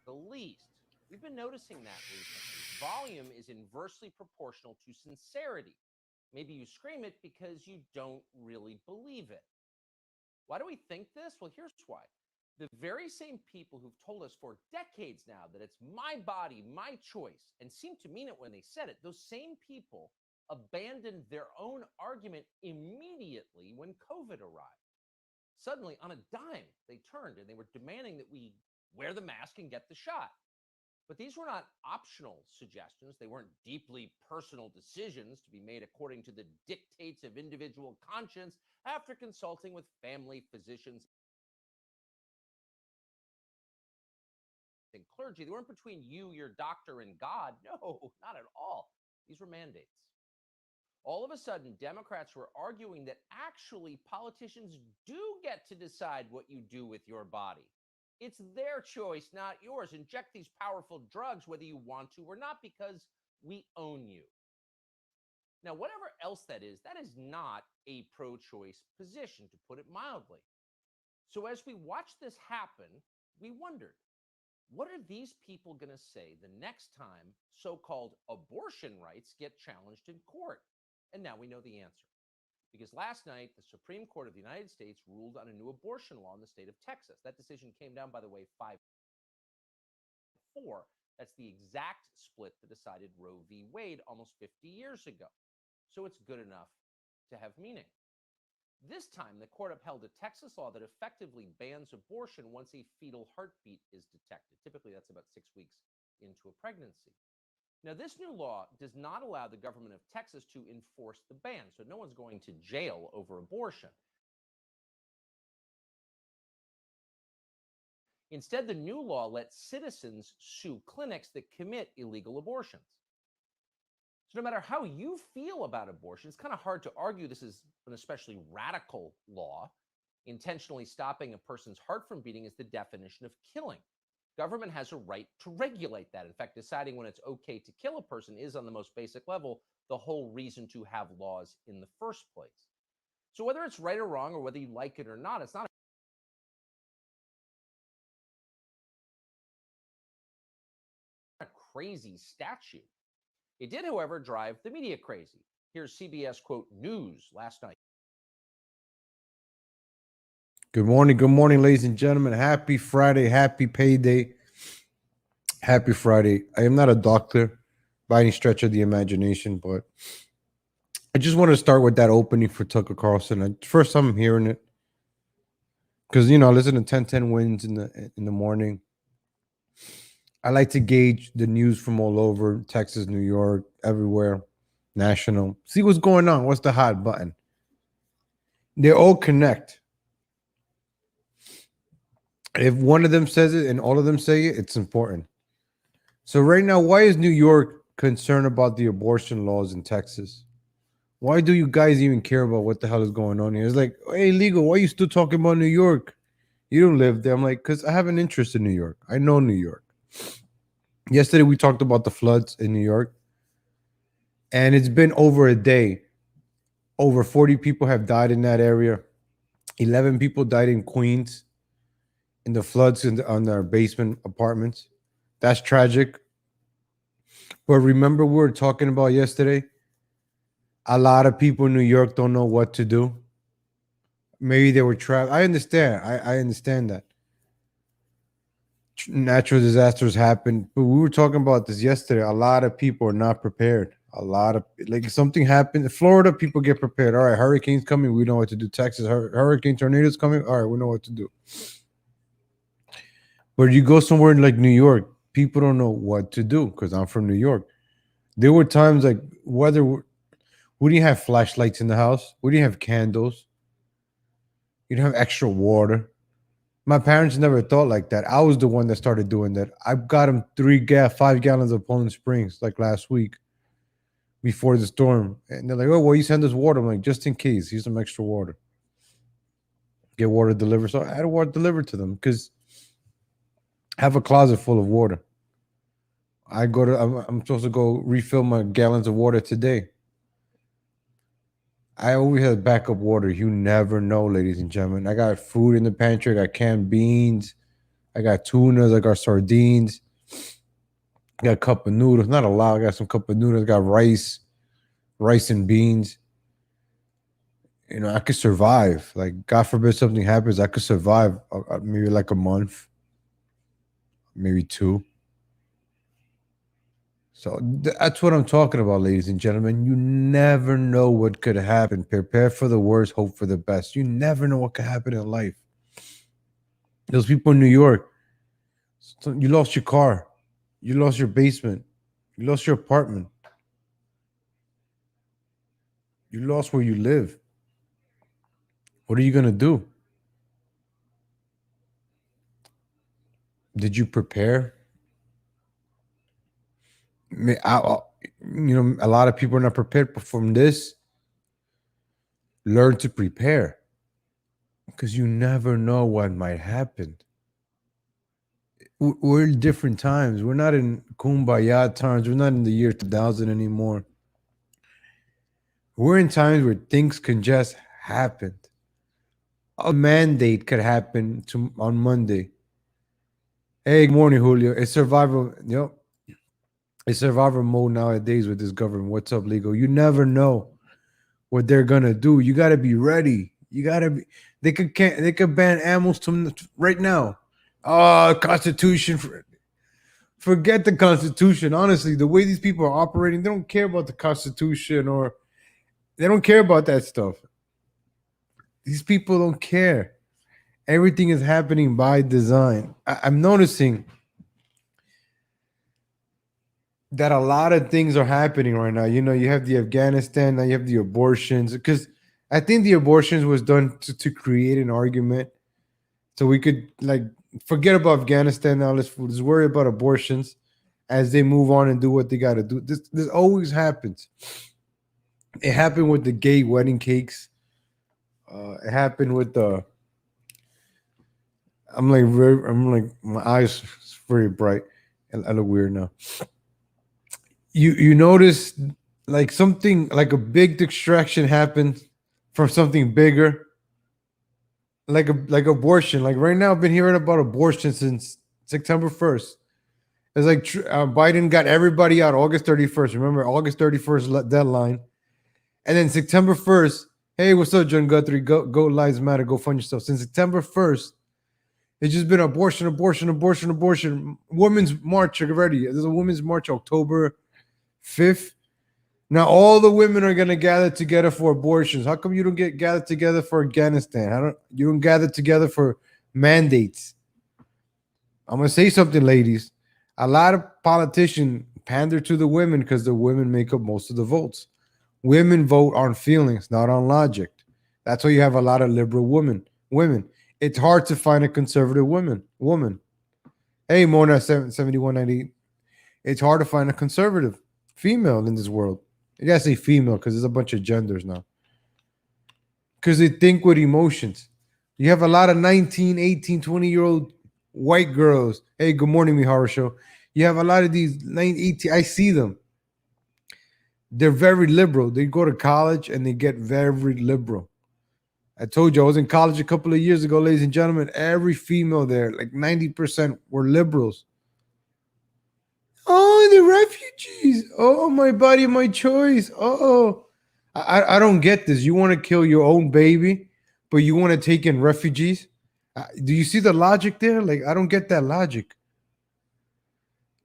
the least. We've been noticing that recently. Volume is inversely proportional to sincerity. Maybe you scream it because you don't really believe it. Why do we think this? Well, here's why. The very same people who've told us for decades now that it's my body, my choice, and seemed to mean it when they said it, those same people abandoned their own argument immediately when COVID arrived. Suddenly, on a dime, they turned and they were demanding that we wear the mask and get the shot. But these were not optional suggestions. They weren't deeply personal decisions to be made according to the dictates of individual conscience after consulting with family physicians and clergy. They weren't between you, your doctor, and God. No, not at all. These were mandates. All of a sudden, Democrats were arguing that actually politicians do get to decide what you do with your body. It's their choice, not yours. Inject these powerful drugs whether you want to or not because we own you. Now, whatever else that is not a pro-choice position, to put it mildly. So as we watch this happen, we wondered, what are these people going to say the next time so-called abortion rights get challenged in court? And now we know the answer. Because last night, the Supreme Court of the United States ruled on a new abortion law in the state of Texas. That decision came down, by the way, 5-4. That's the exact split that decided Roe v. Wade almost 50 years ago. So it's good enough to have meaning. This time, the court upheld a Texas law that effectively bans abortion once a fetal heartbeat is detected. Typically, that's about 6 weeks into a pregnancy. Now, this new law does not allow the government of Texas to enforce the ban, so no one's going to jail over abortion. Instead, the new law lets citizens sue clinics that commit illegal abortions. So no matter how you feel about abortion, it's kind of hard to argue this is an especially radical law. Intentionally stopping a person's heart from beating is the definition of killing. Government has a right to regulate that. In fact, deciding when it's okay to kill a person is, on the most basic level, the whole reason to have laws in the first place. So whether it's right or wrong, or whether you like it or not, it's not a crazy statute. It did, however, drive the media crazy. Here's CBS, quote, news last night. Good morning, ladies and gentlemen. Happy Friday, happy payday. Happy Friday. I am not a doctor by any stretch of the imagination, but I just want to start with that opening for Tucker Carlson. First time I'm hearing it, because I listen to 1010 wins in the morning. I like to gauge the news from all over Texas, New York, everywhere, national. See what's going on. What's the hot button? They all connect. If one of them says it and all of them say it, it's important. So right now, why is New York concerned about the abortion laws in Texas? Why do you guys even care about what the hell is going on here? It's like, hey, legal, why are you still talking about New York? You don't live there. I'm like, because I have an interest in New York. I know New York. Yesterday, we talked about the floods in New York. And it's been over a day. Over 40 people have died in that area. 11 people died in Queens in the floods on their basement apartments. That's tragic. But remember, we were talking about yesterday, a lot of people in New York don't know what to do. Maybe they were trapped. I understand. I understand that. Natural disasters happen. But we were talking about this yesterday. A lot of people are not prepared. A lot of, like, something happened. In Florida, people get prepared. All right, hurricanes coming. We know what to do. Texas, hurricane tornadoes coming. All right, we know what to do. But you go somewhere like New York, people don't know what to do, because I'm from New York. There were times like we didn't have flashlights in the house. We didn't have candles. You didn't have extra water. My parents never thought like that. I was the one that started doing that. I got them 5 gallons of Poland Springs like last week before the storm. And they're like, oh, well, you send us water. I'm like, just in case, here's some extra water. Get water delivered. So I had water delivered to them because I have a closet full of water. I'm supposed to go refill my gallons of water today. I always have backup water. You never know, ladies and gentlemen. I got food in the pantry. I got canned beans. I got tunas. I got sardines. I got a cup of noodles. Not a lot. I got some cup of noodles. I got rice and beans. You know, I could survive. Like, God forbid something happens, I could survive maybe like a month, maybe two. So that's what I'm talking about, ladies and gentlemen. You never know what could happen. Prepare for the worst, hope for the best. You never know what could happen in life. Those people in New York, so you lost your car, you lost your basement, you lost your apartment, you lost where you live. What are you gonna do? Did you prepare? You know, a lot of people are not prepared. But from this, learn to prepare because you never know what might happen. We're in different times. We're not in kumbaya times. We're not in the year 2000 anymore. We're in times where things can just happen. A mandate could happen on Monday. Hey, good morning, Julio. It's survival. It's survival mode nowadays with this government. What's up, legal? You never know what they're gonna do. You gotta be ready. You gotta be. They could ban animals right now. Constitution. Forget the Constitution. Honestly, the way these people are operating, they don't care about the Constitution or they don't care about that stuff. These people don't care. Everything is happening by design. I'm noticing that a lot of things are happening right now. You know, you have the Afghanistan, now you have the abortions. Because I think the abortions was done to create an argument. So we could like forget about Afghanistan now. Let's worry about abortions as they move on and do what they got to do. This always happens. It happened with the gay wedding cakes. It happened with the. I'm like my eyes is very bright. I look weird now. You notice like something like a big distraction happened from something bigger, like abortion. Like right now, I've been hearing about abortion since September 1st. It's like Biden got everybody out August 31st. Remember August 31st deadline, and then September 1st. Hey, what's up, John Guthrie? Go Lives Matter. Go fund yourself. Since September 1st, it's just been abortion. Women's March already. There's a Women's March October 5th. Now all the women are gonna gather together for abortions. How come you don't get gathered together for Afghanistan? You don't gather together for mandates? I'm gonna say something, ladies. A lot of politicians pander to the women because the women make up most of the votes. Women vote on feelings, not on logic. That's why you have a lot of liberal women. It's hard to find a conservative woman. Hey, Mona 7190. It's hard to find a conservative female in this world. I gotta say female because there's a bunch of genders now. Because they think with emotions. You have a lot of 19, 18, 20-year-old white girls. Hey, good morning, Mihara Show. You have a lot of these 19, 18. I see them. They're very liberal. They go to college and they get very liberal. I told you I was in college a couple of years ago, ladies and gentlemen. Every female there, like 90%, were liberals. Oh, the refugees. Oh, my body, my choice. Oh, I don't get this. You want to kill your own baby, but you want to take in refugees? Do you see the logic there? Like, I don't get that logic.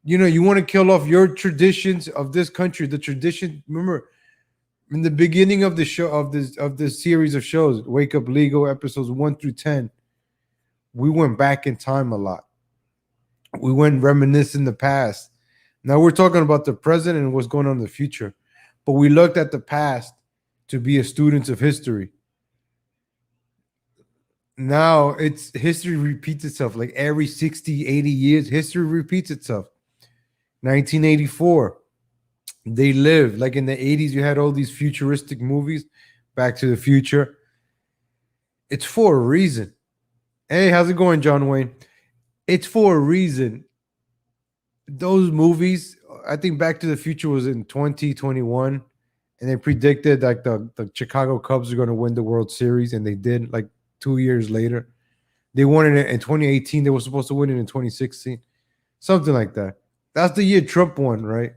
You know, you want to kill off your traditions of this country. The tradition. Remember, in the beginning of the show of this series of shows, Wake Up Legal episodes 1 through 10, we went back in time a lot. We went reminiscing the past. Now we're talking about the present and what's going on in the future. But we looked at the past to be a student of history. Now it's history repeats itself. Like every 60, 80 years, history repeats itself. 1984, they lived. Like in the 80s, you had all these futuristic movies, Back to the Future. It's for a reason. Hey, how's it going, John Wayne? It's for a reason. Those movies, I think Back to the Future was in 2021, and they predicted like the Chicago Cubs are going to win the World Series, and they did like 2 years later. They won it in 2018. They were supposed to win it in 2016. Something like that. That's the year Trump won, right?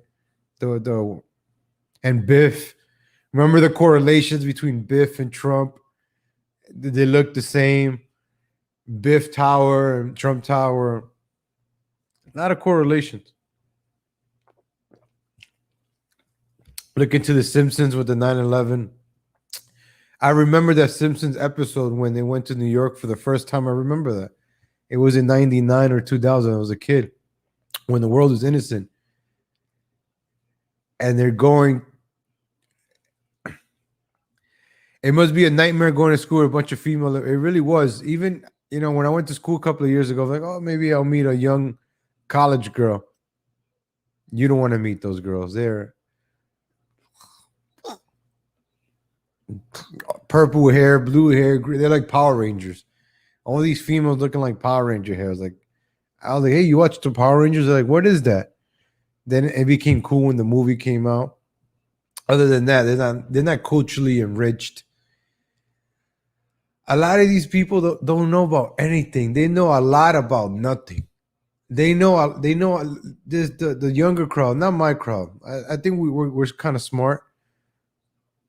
And Biff. Remember the correlations between Biff and Trump? They look the same. Biff Tower and Trump Tower. A lot of correlations. Look into The Simpsons with the 9/11. I remember that Simpsons episode when they went to New York for the first time. I remember that. It was in 99 or 2000. I was a kid when the world is innocent. And they're going. It must be a nightmare going to school with a bunch of female. It really was. Even, when I went to school a couple of years ago, I was like, oh, maybe I'll meet a young college girl. You don't want to meet those girls. They're purple hair, blue hair. They're like Power Rangers. All these females looking like Power Ranger hair. I was like, hey, you watched the Power Rangers? They're like, what is that? Then it became cool when the movie came out. Other than that, they're not culturally enriched. A lot of these people don't know about anything. They know a lot about nothing. They know this the younger crowd, not my crowd. I think we're kind of smart.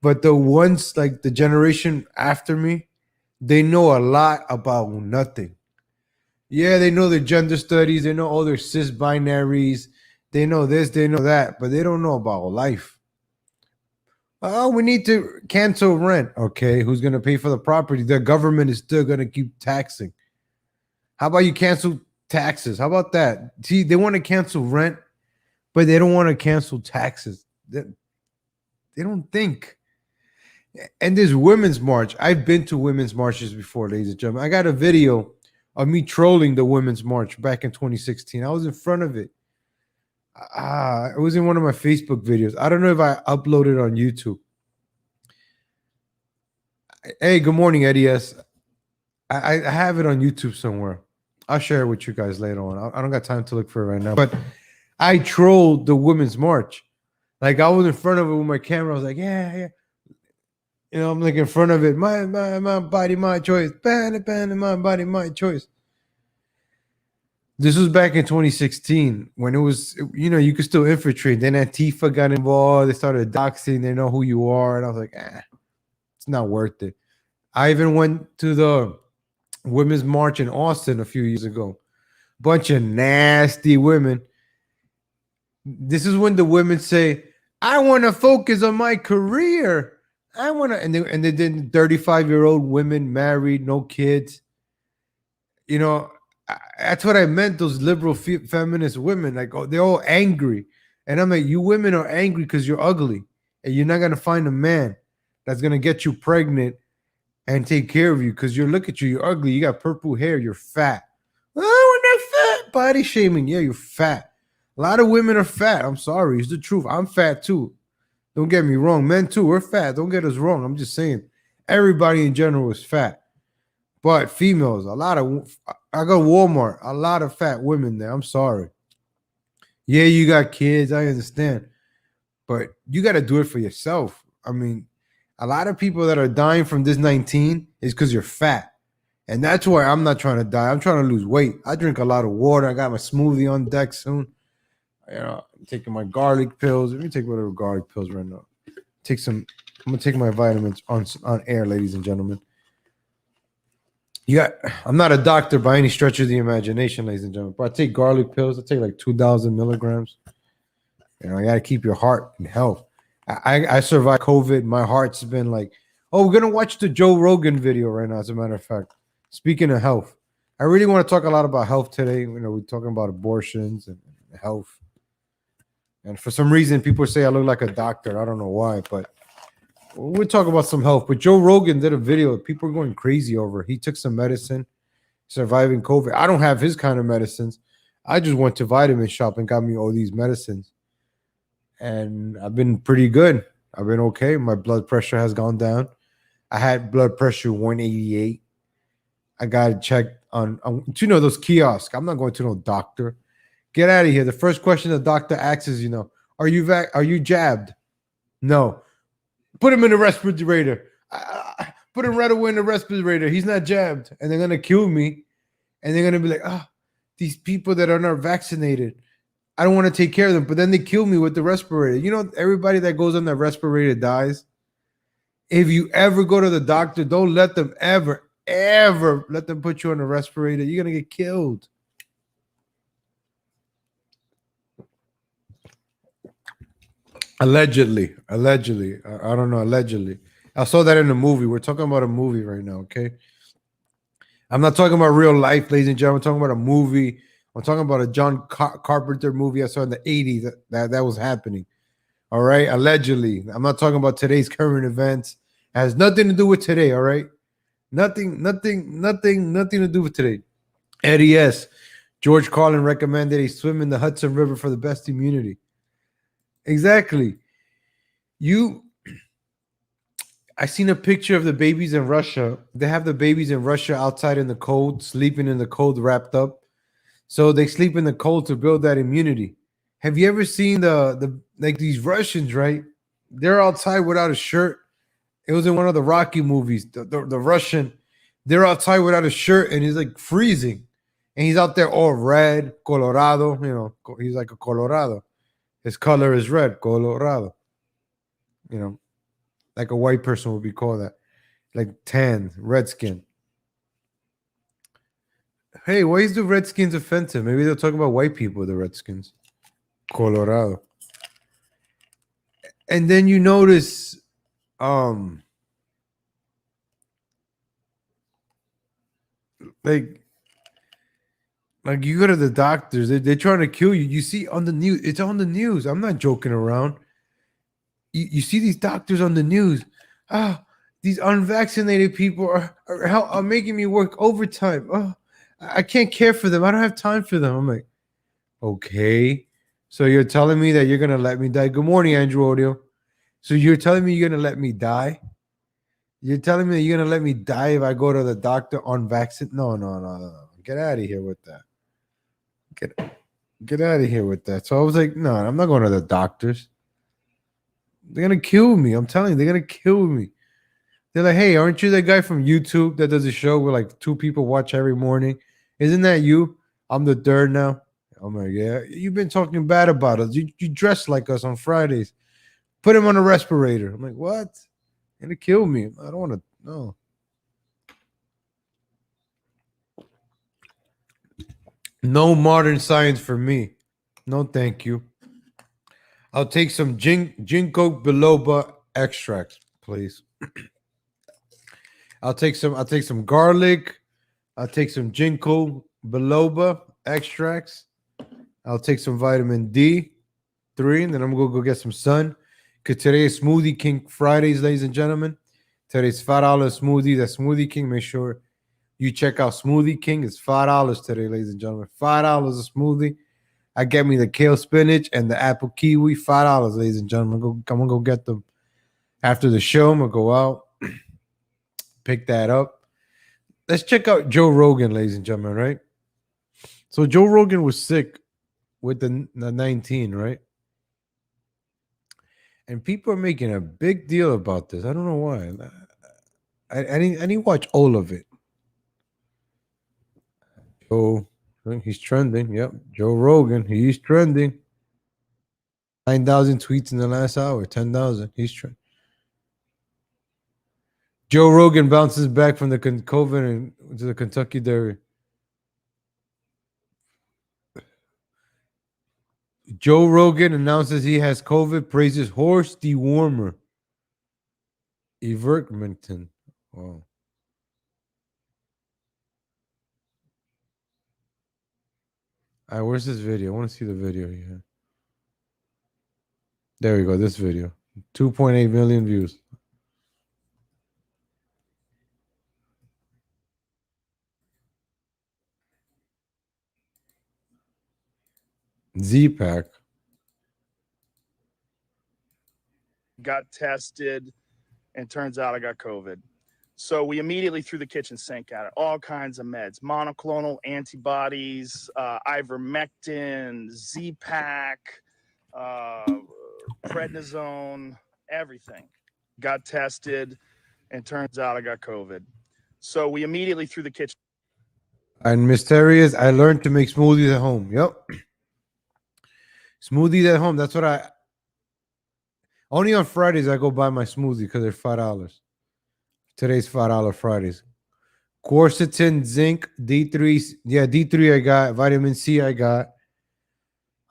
But the ones like the generation after me, they know a lot about nothing. Yeah, they know their gender studies. They know all their cis binaries. They know this, they know that, but they don't know about life. Oh, we need to cancel rent. Okay, who's going to pay for the property? The government is still going to keep taxing. How about you cancel taxes? How about that? See, they want to cancel rent, but they don't want to cancel taxes. They don't think. And there's Women's March. I've been to Women's Marches before, ladies and gentlemen. I got a video of me trolling the Women's March back in 2016. I was in front of it. It was in one of my Facebook videos. I don't know if I uploaded on YouTube. Hey, good morning, Eddie S. I have it on YouTube somewhere. I'll share it with you guys later on. I don't got time to look for it right now. But I trolled the Women's March. Like, I was in front of it with my camera. I was like, yeah. I'm like in front of it. My body, my choice. My body, my choice. This was back in 2016 when it was, you could still infiltrate. Then Antifa got involved. They started doxing. They know who you are. And I was like, it's not worth it. I even went to the Women's March in Austin a few years ago. Bunch of nasty women. This is when the women say, I want to focus on my career. I want to, and they did 35-year-old women married, no kids. That's what I meant, those liberal feminist women. Like, they're all angry. And I'm like, you women are angry because you're ugly. And you're not going to find a man that's going to get you pregnant and take care of you because look at you, you're ugly. You got purple hair. You're fat. Oh, we're not fat. Body shaming. Yeah, you're fat. A lot of women are fat. I'm sorry. It's the truth. I'm fat too. Don't get me wrong. Men too, we're fat. Don't get us wrong. I'm just saying everybody in general is fat. But females, I go to Walmart, a lot of fat women there. I'm sorry. Yeah, you got kids. I understand. But you got to do it for yourself. I mean, a lot of people that are dying from this 19 is because you're fat. And that's why I'm not trying to die. I'm trying to lose weight. I drink a lot of water. I got my smoothie on deck soon. I'm taking my garlic pills. Let me take whatever garlic pills right now. I'm going to take my vitamins on air, ladies and gentlemen. I'm not a doctor by any stretch of the imagination, ladies and gentlemen, but I take garlic pills. I take like 2,000 milligrams. I got to keep your heart in health. I survived COVID. My heart's been like, we're going to watch the Joe Rogan video right now, as a matter of fact. Speaking of health, I really want to talk a lot about health today. We're talking about abortions and health. And for some reason, people say I look like a doctor. I don't know why, but we'll talk about some health. But Joe Rogan did a video. People are going crazy over. He took some medicine, surviving COVID. I don't have his kind of medicines. I just went to Vitamin Shop and got me all these medicines. And I've been pretty good. I've been okay. My blood pressure has gone down. I had blood pressure 188. I got checked on those kiosks. I'm not going to no doctor. Get out of here. The first question the doctor asks is, are you jabbed? No. Put him in the respirator. Put him right away in the respirator. He's not jabbed. And they're going to kill me and they're gonna be like, ah, these people that are not vaccinated, I don't want to take care of them, but then they kill me with the respirator. You know, everybody that goes on the respirator dies. If you ever go to the doctor, don't let them ever let them put you on a respirator. You're gonna get killed. Allegedly. I don't know. Allegedly, I saw that in a movie. We're talking about a movie right now. Okay, I'm not talking about real life, ladies and gentlemen. I'm talking about a movie. I'm talking about a John Carpenter movie I saw in the 80s that was happening. All right, allegedly. I'm not talking about today's current events. It has nothing to do with today. All right, nothing to do with today. Eddie S. George Carlin recommended a swim in the Hudson River for the best immunity. Exactly. I seen a picture of the babies in Russia. They have the babies in Russia outside in the cold, sleeping in the cold, wrapped up. So they sleep in the cold to build that immunity. Have you ever seen the like these Russians, right? They're outside without a shirt. It was in one of the Rocky movies. The Russian, they're outside without a shirt and he's like freezing. And he's out there all red, Colorado, you know, he's like a Colorado. His color is red, Colorado. You know, like a white person would be called that. Like tan, red skin. Hey, why is the Redskins offensive? Maybe they'll talk about white people, the Redskins. Colorado. And then you notice like you go to the doctors, they're trying to kill you. You see on the news, it's on the news. I'm not joking around. You see these doctors on the news. These unvaccinated people are making me work overtime. I can't care for them. I don't have time for them. I'm like, okay. So you're telling me that you're gonna let me die? Good morning, Andrew Audio. So you're telling me you're gonna let me die? You're telling me that you're gonna let me die if I go to the doctor unvaccinated? No. Get out of here with that. Get out of here with that. So I was like, no, I'm not going to the doctors. They're gonna kill me. I'm telling you, they're gonna kill me. They're like, hey, aren't you that guy from YouTube that does a show where like 2 people watch every morning? Isn't that you? I'm the third now. I'm like, yeah. You've been talking bad about us. You dress like us on Fridays. Put him on a respirator. I'm like, what? You're gonna kill me. I don't want to. No. No modern science for me. No, thank you. I'll take some ginkgo biloba extracts, please. I'll take some garlic. I'll take some ginkgo biloba extracts. I'll take some vitamin D3, and then I'm gonna go get some sun. Cause today is Smoothie King Fridays, ladies and gentlemen. Today's $5 smoothie. That Smoothie King. Make sure you check out Smoothie King. It's $5 today, ladies and gentlemen. $5 a smoothie. I get me the kale spinach and the apple kiwi. $5, ladies and gentlemen. I'm gonna go get them after the show. I'm gonna go out, pick that up. Let's check out Joe Rogan, ladies and gentlemen. Right. So Joe Rogan was sick with the 19, right? And people are making a big deal about this. I don't know why. I didn't watch all of it. Oh, he's trending. Yep. Joe Rogan, he's trending. 9,000 tweets in the last hour. 10,000. He's trending. Joe Rogan bounces back from the COVID and to the Kentucky Derby. Joe Rogan announces he has COVID, praises horse dewormer. Ivermectin. Wow. All right, where's this video? I want to see the video here. There we go. This video. 2.8 million views. Z-Pack. Got tested, and turns out I got COVID. So we immediately threw the kitchen sink at it. All kinds of meds, monoclonal antibodies, ivermectin, Z-Pack, prednisone, everything. Got tested, and turns out I got COVID. So we immediately threw the kitchen. And Mysterious, I learned to make smoothies at home. Yep. Smoothies at home. That's what I only on Fridays I go buy my smoothie because they're $5. Today's $5 Fridays. Quercetin, zinc, D3. Yeah, D3 I got. Vitamin C I got.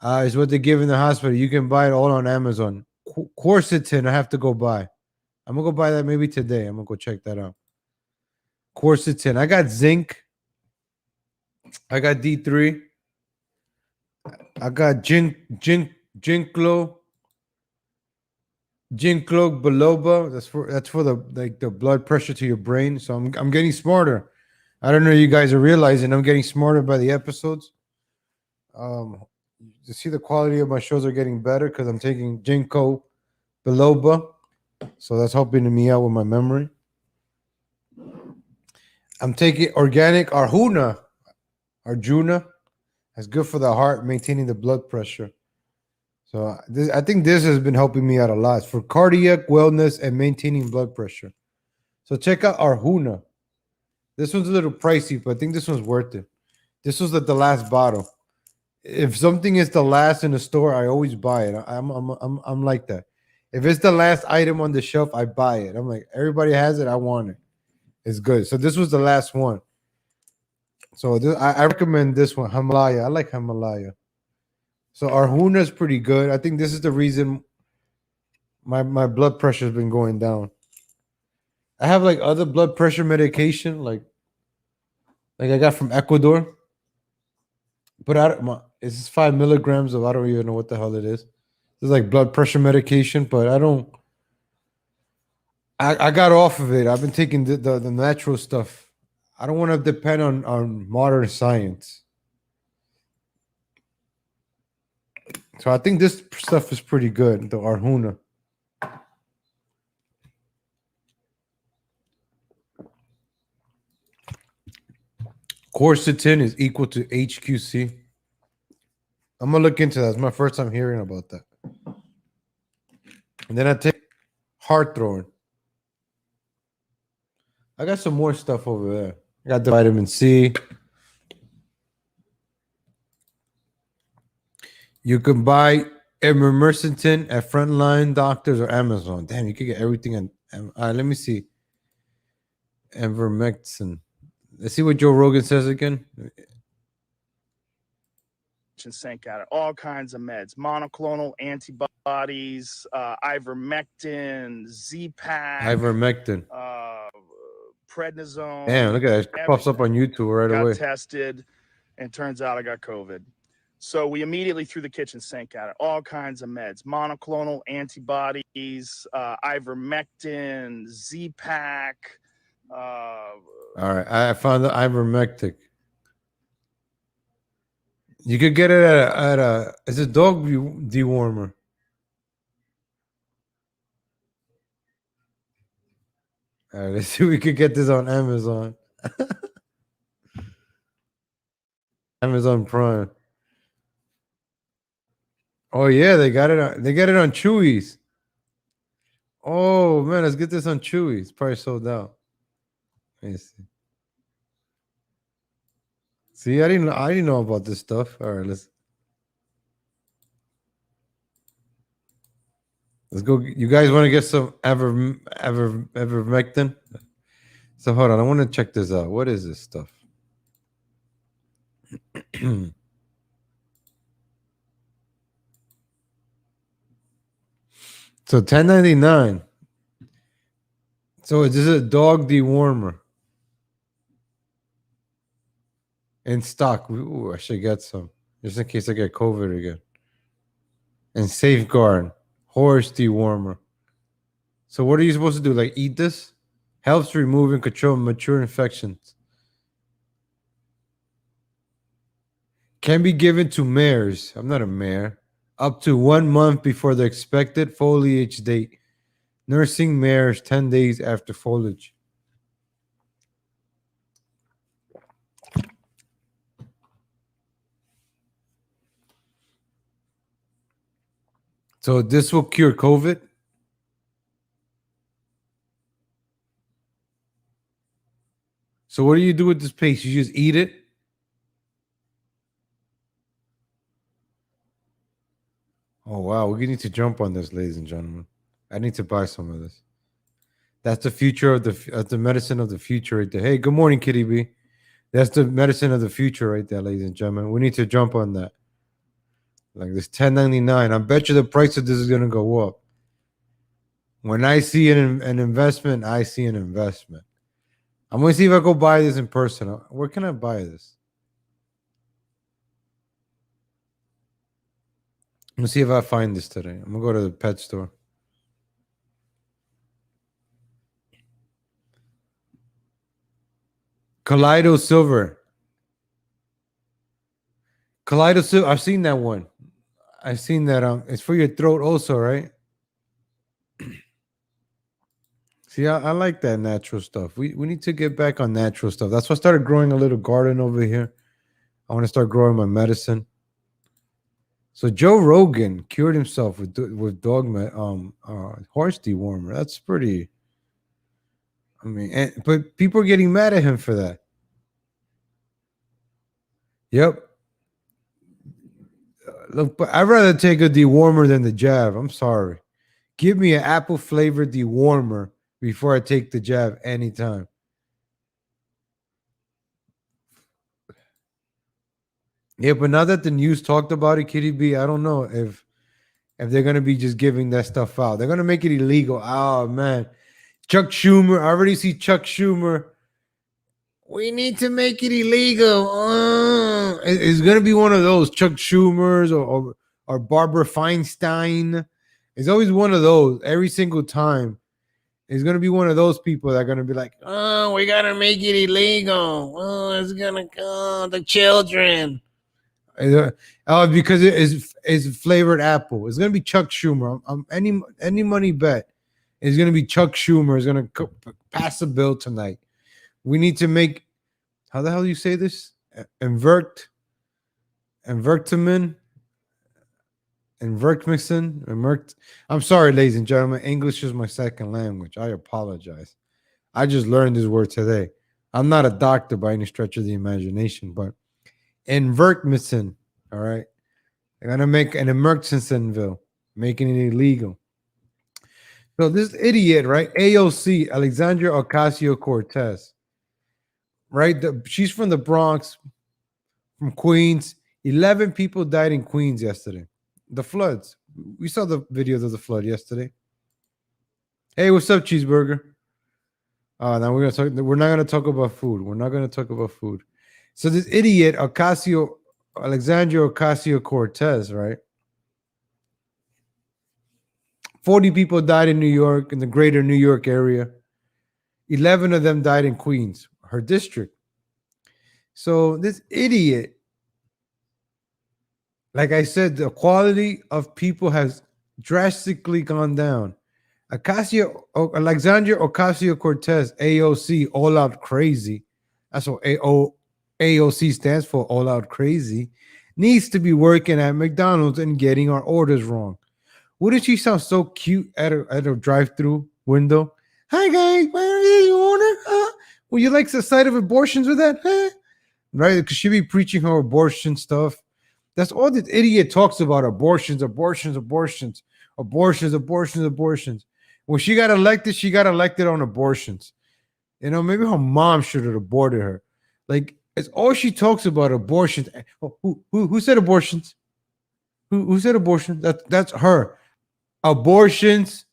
Is what they give in the hospital. You can buy it all on Amazon. Quercetin I have to go buy. I'm gonna go buy that maybe today. I'm gonna go check that out. Quercetin. I got zinc. I got D3. I got Ginkgo biloba. That's for the blood pressure to your brain. So I'm getting smarter. I don't know you guys are realizing I'm getting smarter by the episodes. You see the quality of my shows are getting better because I'm taking Ginkgo biloba. So that's helping me out with my memory. I'm taking organic Arjuna. That's good for the heart, maintaining the blood pressure. So I think this has been helping me out a lot for cardiac wellness and maintaining blood pressure. So check out Arjuna. This one's a little pricey, but I think this one's worth it. This was the last bottle. If something is the last in the store, I always buy it. I'm like that. If it's the last item on the shelf, I buy it. I'm like, everybody has it, I want it. It's good. So this was the last one. So I recommend this one, Himalaya. I like Himalaya. So Arjuna is pretty good. I think this is the reason my blood pressure has been going down. I have like other blood pressure medication, like I got from Ecuador, but it's 5 milligrams of I don't even know what the hell it is. It's like blood pressure medication, but I don't. I got off of it. I've been taking the natural stuff. I don't want to depend on modern science. So I think this stuff is pretty good, the Arjuna. Quercetin is equal to HQC. I'm gonna look into that. It's my first time hearing about that. And then I take Heartthorn. I got some more stuff over there. I got the vitamin C. You can buy Emercentin at Frontline Doctors or Amazon. Damn, you can get everything on. Let me see. Ivermectin. Let's see what Joe Rogan says again. Sink at it. All kinds of meds, monoclonal antibodies, ivermectin, Z-Pack, Ivermectin. prednisone. Damn, look at that. It pops up on YouTube right away. Got tested, and turns out I got COVID. So we immediately threw the kitchen sink at it. All kinds of meds, monoclonal antibodies, ivermectin, Z-Pack. All right, I found the ivermectin. You could get it at a it's a dog dewormer. All right, let's see if we could get this on Amazon. Amazon Prime. Oh yeah, they got it on Chewy's. Oh man, let's get this on Chewy's. It's probably sold out. Let me see. See, I didn't know about this stuff. All right, let's go. You guys want to get some ivermectin? So hold on, I want to check this out. What is this stuff? So $10.99. So this is a dog dewormer in stock. Ooh, I should get some just in case I get COVID again. And Safeguard horse dewormer. So what are you supposed to do? Like eat this? Helps remove and control mature infections. Can be given to mares. I'm not a mare. Up to 1 month before the expected foliage date. Nursing mares 10 days after foliage. So this will cure COVID? So what do you do with this paste? You just eat it? Oh wow, we need to jump on this, ladies and gentlemen. I need to buy some of this. That's the future of the medicine of the future right there. Hey, good morning, Kitty B. That's the medicine of the future right there, ladies and gentlemen. We need to jump on that. Like this 1099. I bet you the price of this is gonna go up. When I see an investment, I see an investment. I'm gonna see if I go buy this in person. Where can I buy this? I'm gonna see if I find this today. I'm gonna go to the pet store. Kaleido Silver. Kaleido Silver. I've seen that one. I've seen that. It's for your throat also, right? See, I like that natural stuff. We need to get back on natural stuff. That's why I started growing a little garden over here. I want to start growing my medicine. So Joe Rogan cured himself with horse dewormer. That's pretty. I mean, but people are getting mad at him for that. Yep. Look, but I'd rather take a dewormer than the jab. I'm sorry. Give me an apple flavored dewormer before I take the jab anytime. Yeah, but now that the news talked about it, Kitty B, I don't know if they're gonna be just giving that stuff out. They're gonna make it illegal. Oh man, Chuck Schumer. I already see Chuck Schumer. We need to make it illegal. It's gonna be one of those Chuck Schumers or Barbara Feinstein. It's always one of those every single time. It's gonna be one of those people that are gonna be like, "Oh, we gotta make it illegal. Oh, it's gonna kill the children." Oh, because it's flavored apple. It's gonna be Chuck Schumer. Any money bet is gonna be Chuck Schumer is gonna pass a bill tonight. We need to make, how the hell do you say this? Invertmixin, I'm sorry, ladies and gentlemen. English is my second language. I apologize. I just learned this word today. I'm not a doctor by any stretch of the imagination, but invertmicin, all right? They're gonna make an Emergencyville, making it illegal. So this idiot, right? AOC, Alexandria Ocasio-Cortez, right? She's from the Bronx, from Queens. 11 people died in Queens yesterday. The floods. We saw the videos of the flood yesterday. Hey, what's up, Cheeseburger? Now we're not gonna talk about food. We're not gonna talk about food. So this idiot, Alexandria Ocasio-Cortez, right? 40 people died in New York, in the greater New York area. 11 of them died in Queens, her district. So this idiot, like I said, the quality of people has drastically gone down. Alexandria Ocasio-Cortez, AOC, all out crazy. That's what AOC stands for, all out crazy. Needs to be working at McDonald's and getting our orders wrong. Wouldn't she sound so cute at a drive-through window? Hi guys, where is your order? Would you like the side of abortions with that? Right? Because she be preaching her abortion stuff. That's all this idiot talks about: abortions. When she got elected on abortions. You know, maybe her mom should have aborted her. Like, it's all she talks about: abortions. Who said abortions? Who said abortion? That's her. Abortions.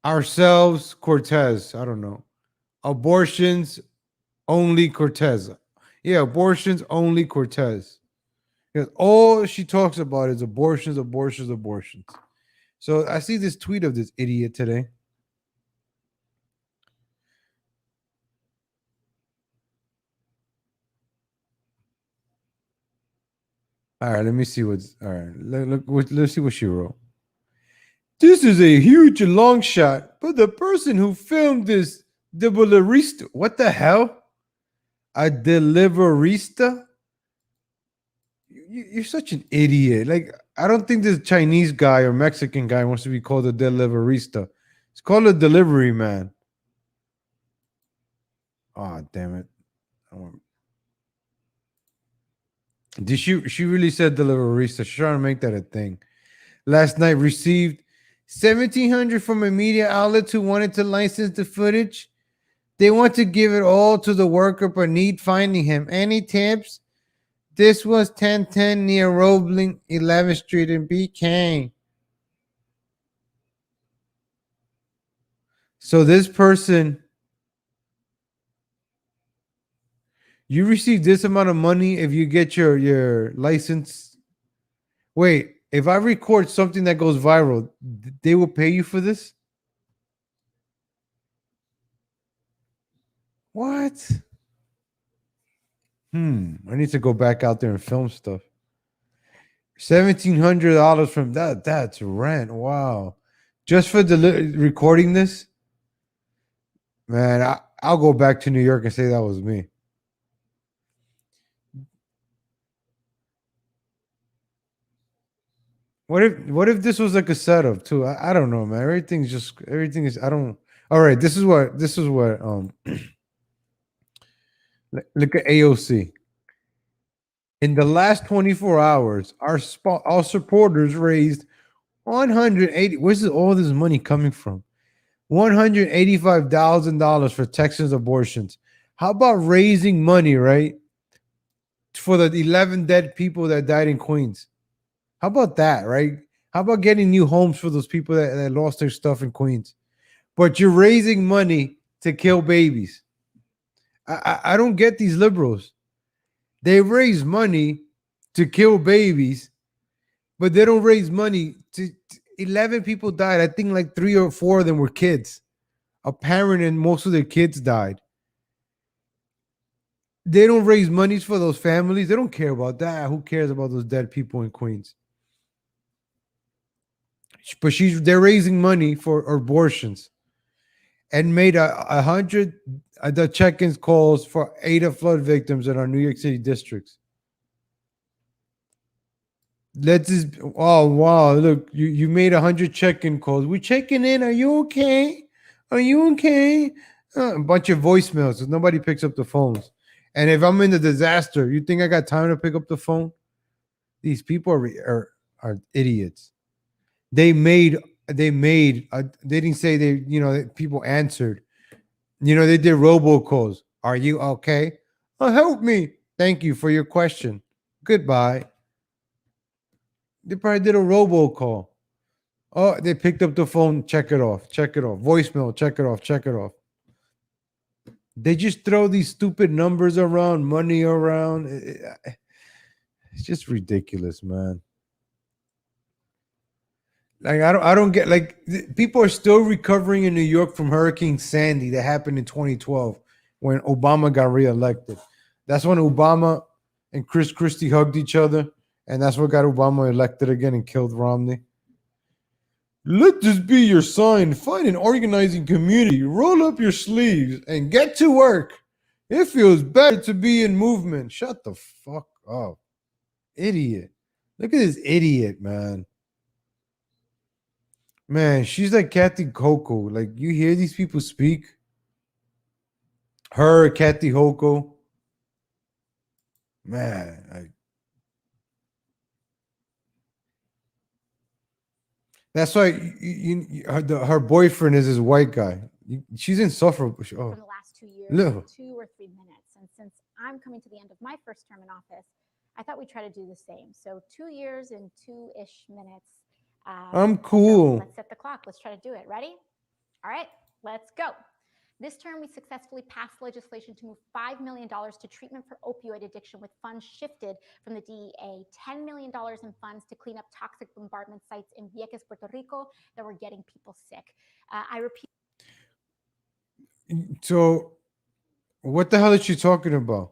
Ourselves, Cortez. I don't know. Abortions only Cortez. Yeah, abortions only Cortez. Because all she talks about is abortions. So I see this tweet of this idiot today. All right, let me see what's all right. Let's see what she wrote. This is a huge long shot, but the person who filmed this deliverista, what the hell? A deliverista? You're such an idiot. Like, I don't think this Chinese guy or Mexican guy wants to be called a deliverista. It's called a delivery man. Oh, damn it. Did she really said deliverista? She's trying to make that a thing. Last night received 1,700 from a media outlet who wanted to license the footage. They want to give it all to the worker but need finding him. Any tips? This was 1010 near Roebling 11th Street in BK. So this person, you receive this amount of money if you get your license. Wait, if I record something that goes viral, they will pay you for this? What? I need to go back out there and film stuff. $1,700 from that. That's rent. Wow. Just for recording this? Man, I'll go back to New York and say that was me. What if this was like a setup too? I don't know, man. Everything is I don't. All right, this is what look at AOC. In the last 24 hours, our supporters raised 180. Where's all this money coming from? $185,000 for Texas abortions. How about raising money, right? For the 11 dead people that died in Queens. How about that, right? How about getting new homes for those people that lost their stuff in Queens? But you're raising money to kill babies. I don't get these liberals. They raise money to kill babies, but they don't raise money to 11 people died. I think like 3 or 4 of them were kids. A parent and most of their kids died. They don't raise monies for those families. They don't care about that. Who cares about those dead people in Queens? But they're raising money for abortions and made 100 the check-ins calls for Ada flood victims in our New York City districts. Oh wow, look, you made 100 check-in calls. We checking in. Are you okay? Are you okay? A bunch of voicemails. So nobody picks up the phones. And if I'm in a disaster, you think I got time to pick up the phone? These people are idiots. They didn't say people answered. They did robocalls. Are you okay? Oh, help me. Thank you for your question. Goodbye. They probably did a robocall. Oh, they picked up the phone. Check it off. Check it off. Voicemail. Check it off. Check it off. They just throw these stupid numbers around, money around. It's just ridiculous, man. Like I don't get, like, people are still recovering in New York from Hurricane Sandy that happened in 2012 when Obama got reelected. That's when Obama and Chris Christie hugged each other, and that's what got Obama elected again and killed Romney. Let this be your sign. Find an organizing community, roll up your sleeves, and get to work. It feels better to be in movement. Shut the fuck up. Idiot. Look at this idiot, man. Man, she's like Kathy Hochul. Like, you hear these people speak? Her, Kathy Hochul. Man, that's why her boyfriend is this white guy. She's insufferable. Oh. For the last 2 years, No. 2 or 3 minutes. And since I'm coming to the end of my first term in office, I thought we'd try to do the same. So 2 years and 2-ish minutes. I'm cool. So let's set the clock. Let's try to do it. Ready? All right, let's go. This term, we successfully passed legislation to move $5 million to treatment for opioid addiction, with funds shifted from the DEA, $10 million in funds to clean up toxic bombardment sites in Vieques, Puerto Rico, that were getting people sick. I repeat. So, what the hell is she talking about?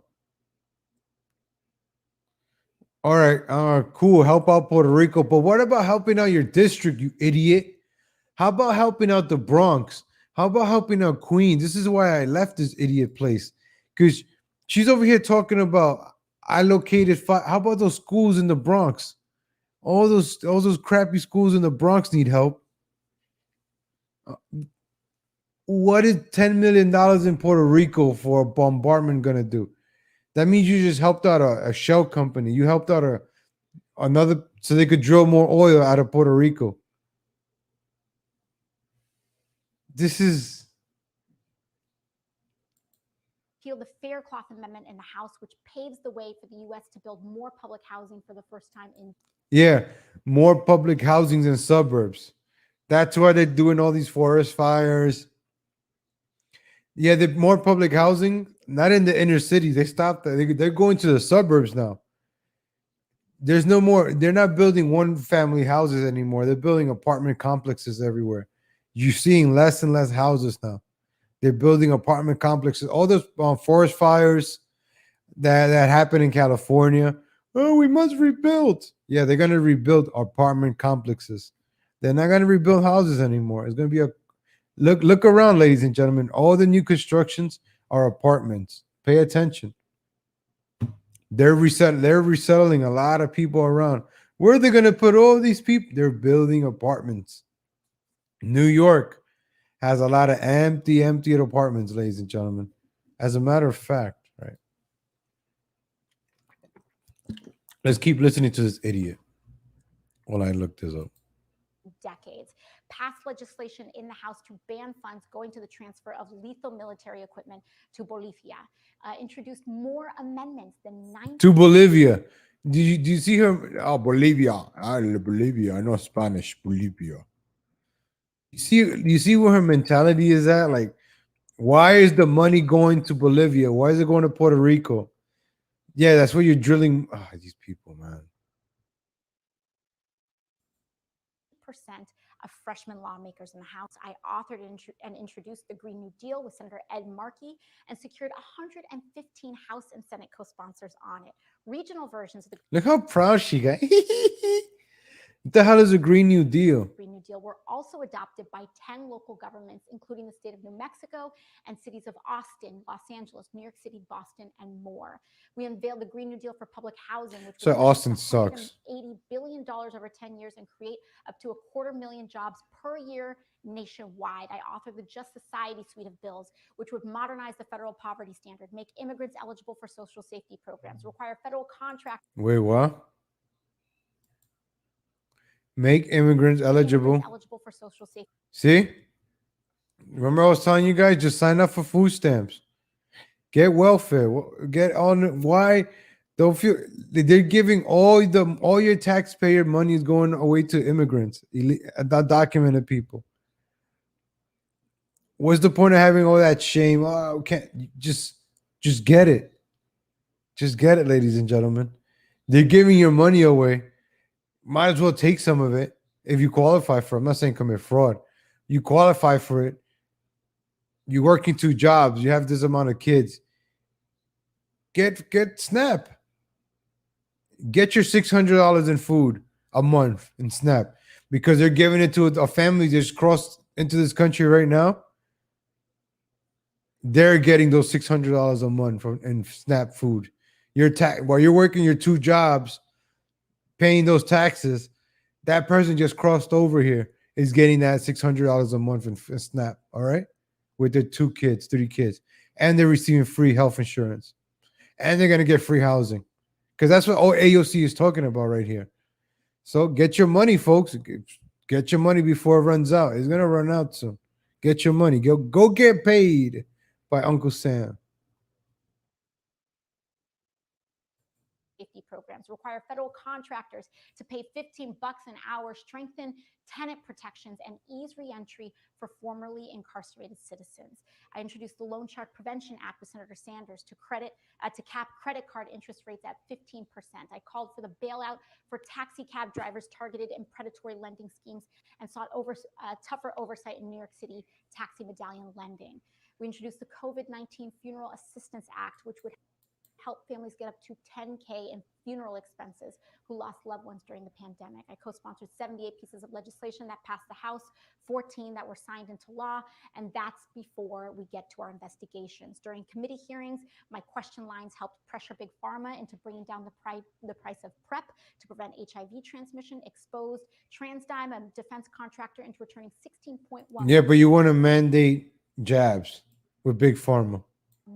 All right, cool. Help out Puerto Rico. But what about helping out your district, you idiot? How about helping out the Bronx? How about helping out Queens? This is why I left this idiot place. Because she's over here talking about, I located 5. How about those schools in the Bronx? All those crappy schools in the Bronx need help. What is $10 million in Puerto Rico for a bombardment going to do? That means you just helped out a shell company. You helped out another so they could drill more oil out of Puerto Rico. This is repeal the Faircloth Amendment in the House, which paves the way for the U.S. to build more public housing for the first time in. yeah, more public housings in suburbs. That's why they're doing all these forest fires. Yeah, the more public housing, not in the inner cities. They stopped that. They're going to the suburbs now. There's no more. They're not building one family houses anymore. They're building apartment complexes everywhere. You're seeing less and less houses now. They're building apartment complexes. All those forest fires that happened in California. Oh, we must rebuild. Yeah, they're gonna rebuild apartment complexes. They're not gonna rebuild houses anymore. It's gonna be a look around, ladies and gentlemen. All the new constructions are apartments. Pay attention. They're resettling a lot of people around. Where are they gonna put all these people? They're building apartments. New York has a lot of empty apartments, ladies and gentlemen. As a matter of fact, right? Let's keep listening to this idiot while I look this up. Decades, passed legislation in the House to ban funds going to the transfer of lethal military equipment to Bolivia, introduced more amendments than 90. To Bolivia. Do you see her? Oh, Bolivia. Bolivia. I know Spanish. Bolivia. You see where her mentality is at? Like, why is the money going to Bolivia? Why is it going to Puerto Rico? Yeah, that's where you're drilling. Oh, these people, man. Percent of freshman lawmakers in the House. I authored and introduced the Green New Deal with Senator Ed Markey and secured 115 House and Senate co-sponsors on it. Regional versions of the Look how proud she got. What the hell is a Green New Deal? Green New Deal were also adopted by 10 local governments, including the state of New Mexico and cities of Austin, Los Angeles, New York City, Boston, and more. We unveiled the Green New Deal for public housing, which So will Austin invest sucks. $80 billion over 10 years and create up to 250,000 jobs per year nationwide. I authored the Just Society suite of bills, which would modernize the federal poverty standard, make immigrants eligible for social safety programs, require federal contracts. Wait, what? Make immigrants eligible. For social safety. See? Remember I was telling you guys, just sign up for food stamps. Get welfare. Get on. Why? Don't feel they're giving all your taxpayer money is going away to immigrants, undocumented people. What's the point of having all that shame? Oh, can't just get it. Just get it, ladies and gentlemen. They're giving your money away. Might as well take some of it if you qualify for it. I'm not saying commit fraud. You qualify for it. You're working 2 jobs. You have this amount of kids. Get SNAP. Get your $600 in food a month in SNAP because they're giving it to a family just crossed into this country right now. They're getting those $600 a month in SNAP food. While you're working your 2 jobs, paying those taxes, that person just crossed over here is getting that $600 a month in SNAP, all right? With their 2 kids, 3 kids. And they're receiving free health insurance. And they're going to get free housing. Because that's what AOC is talking about right here. So get your money, folks. Get your money before it runs out. It's going to run out soon. Get your money. Go get paid by Uncle Sam. Safety programs, require federal contractors to pay $15 an hour, strengthen tenant protections, and ease reentry for formerly incarcerated citizens. I introduced the Loan Shark Prevention Act with Senator Sanders to cap credit card interest rates at 15%. I called for the bailout for taxi cab drivers targeted in predatory lending schemes and sought tougher oversight in New York City taxi medallion lending. We introduced the COVID-19 Funeral Assistance Act, which would help families get up to $10K in funeral expenses who lost loved ones during the pandemic. I co-sponsored 78 pieces of legislation that passed the House, 14 that were signed into law, and that's before we get to our investigations. During committee hearings, my question lines helped pressure Big Pharma into bringing down the price of PrEP to prevent HIV transmission, exposed TransDigm, a defense contractor, into returning $16.1 Yeah, but you want to mandate jabs with Big Pharma.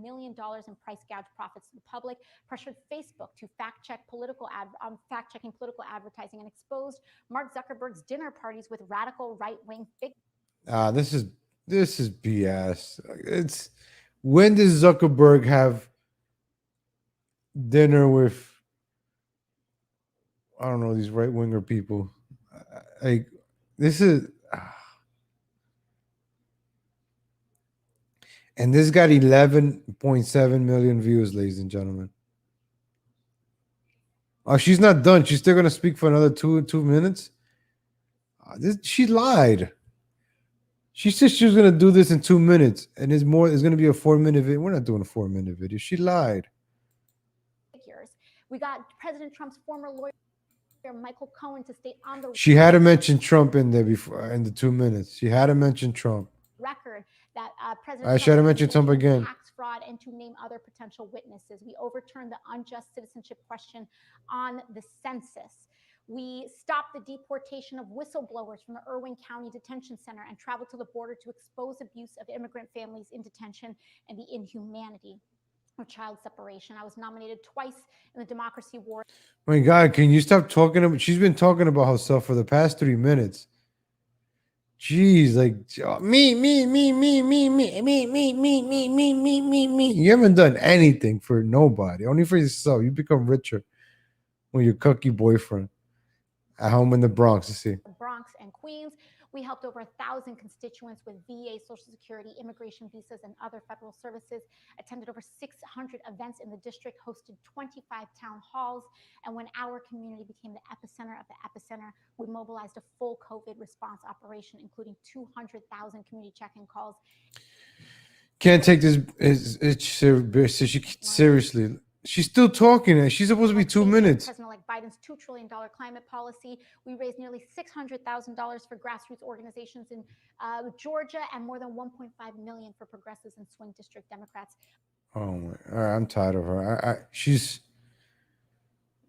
million in price gouge profits to the public, pressured Facebook to fact-checking political advertising, and exposed Mark Zuckerberg's dinner parties with radical right-wing figures. This is BS. It's when does Zuckerberg have dinner with, I don't know, these right winger people? Like this is, and this got 11.7 million views, ladies and gentlemen. Oh, she's not done. She's still gonna speak for another two minutes. She lied. She said she was gonna do this in 2 minutes, and it's gonna be a 4-minute video. We're not doing a 4-minute video. She lied. We got President Trump's former lawyer, Michael Cohen, to state on the She had to mention Trump in there before in the 2 minutes. She had to mention Trump. record that President She had to Trump mention Trump again. tax fraud, and to name other potential witnesses. We overturned the unjust citizenship question on the census. We stopped the deportation of whistleblowers from the Irwin County Detention Center and traveled to the border to expose abuse of immigrant families in detention and the inhumanity of child separation. I was nominated twice in the Democracy Award. My God, can you stop talking about? She's been talking about herself for the past 3 minutes. Jeez, like me. You haven't done anything for nobody, only for yourself. You become richer with your cookie boyfriend at home in the Bronx. You see, Bronx and Queens. We helped over 1,000 constituents with VA, Social Security, immigration visas, and other federal services, attended over 600 events in the district, hosted 25 town halls. And when our community became the epicenter of the epicenter, we mobilized a full COVID response operation, including 200,000 community check-in calls. can't take this seriously. She's still talking, and she's supposed to be 2 minutes. President-elect Biden's $2 trillion climate policy. We raised nearly $600,000 for grassroots organizations in Georgia, and more than $1.5 million for progressives and swing district Democrats. Oh my! All right, I'm tired of her. She's,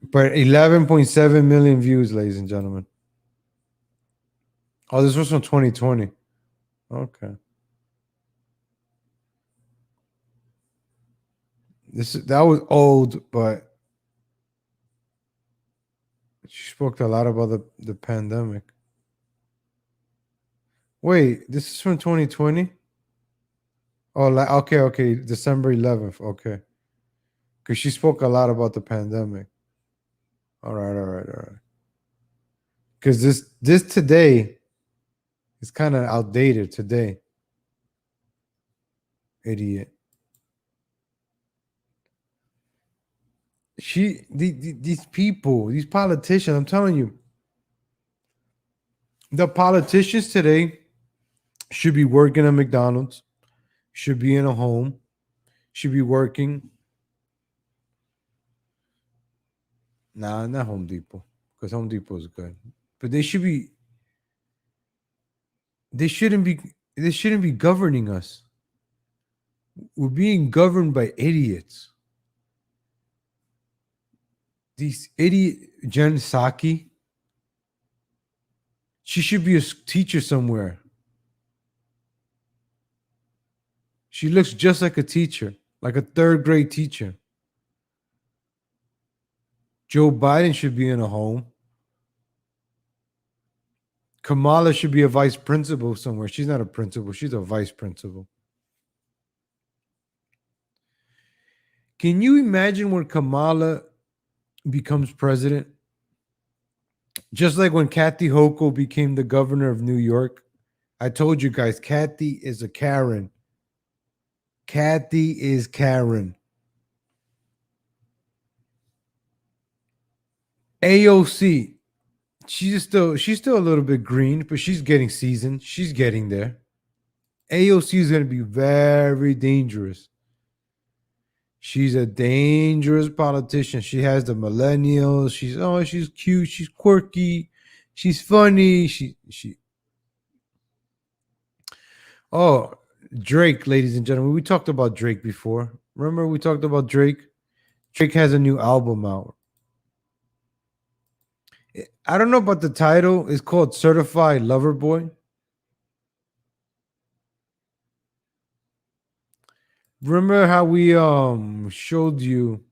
but 11.7 million views, ladies and gentlemen. Oh, this was from 2020. Okay. That was old, but she spoke a lot about the pandemic. Wait, this is from 2020? Oh, okay, December 11th. Okay. Because she spoke a lot about the pandemic. All right. Because this today is kind of outdated today. Idiot. These people, these politicians, I'm telling you, the politicians today should be working at McDonald's, should be in a home, should be working. Nah, not Home Depot, because Home Depot is good. But they shouldn't be governing us. We're being governed by idiots. These idiot Jen Psaki, she should be a teacher somewhere. She looks just like a teacher, like a third-grade teacher. Joe Biden should be in a home. Kamala should be a vice principal somewhere. She's not a principal. She's a vice principal. Can you imagine when Kamala becomes president? Just like when Kathy Hochul became the governor of New York. I told you guys, Kathy is a Karen. Kathy is Karen. AOC, she's still a little bit green, but she's getting seasoned. She's getting there. AOC is going to be very dangerous. She's a dangerous politician. She has the millennials. She's cute. She's quirky. She's funny. Drake, ladies and gentlemen. We talked about Drake before. Remember we talked about Drake? Drake has a new album out. I don't know about the title. It's called Certified Lover Boy. Remember how we showed you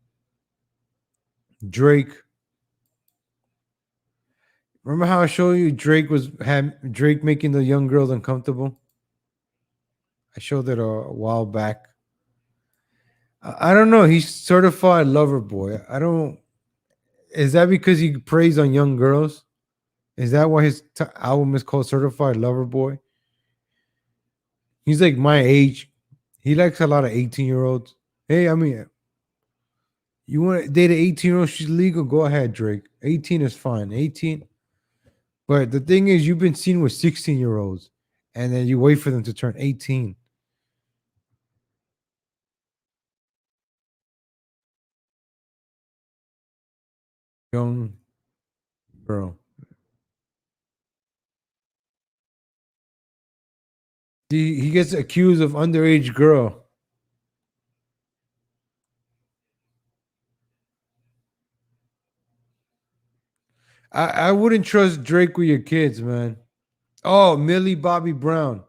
Drake? Remember how I showed you had Drake making the young girls uncomfortable? I showed it a while back. I don't know. He's certified lover boy. I don't. Is that because he preys on young girls? Is that why his album is called Certified Lover Boy? He's like my age. He likes a lot of 18-year-olds. Hey, I mean, you want to date an 18-year-old? She's legal. Go ahead, Drake. 18 is fine. 18. But the thing is, you've been seen with 16-year-olds, and then you wait for them to turn 18. Young girl. He gets accused of underage girl. I wouldn't trust Drake with your kids, man. Oh, Millie Bobby Brown.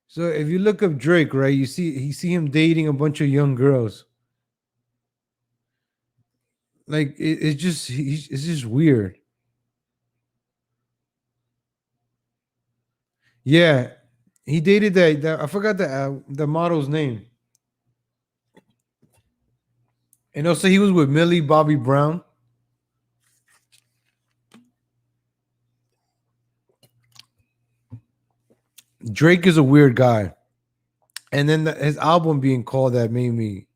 So if you look up Drake, right, you see him dating a bunch of young girls. Like it's just weird. Yeah, he dated that I forgot the model's name, and also he was with Millie Bobby Brown. Drake is a weird guy, and then his album being called that made me.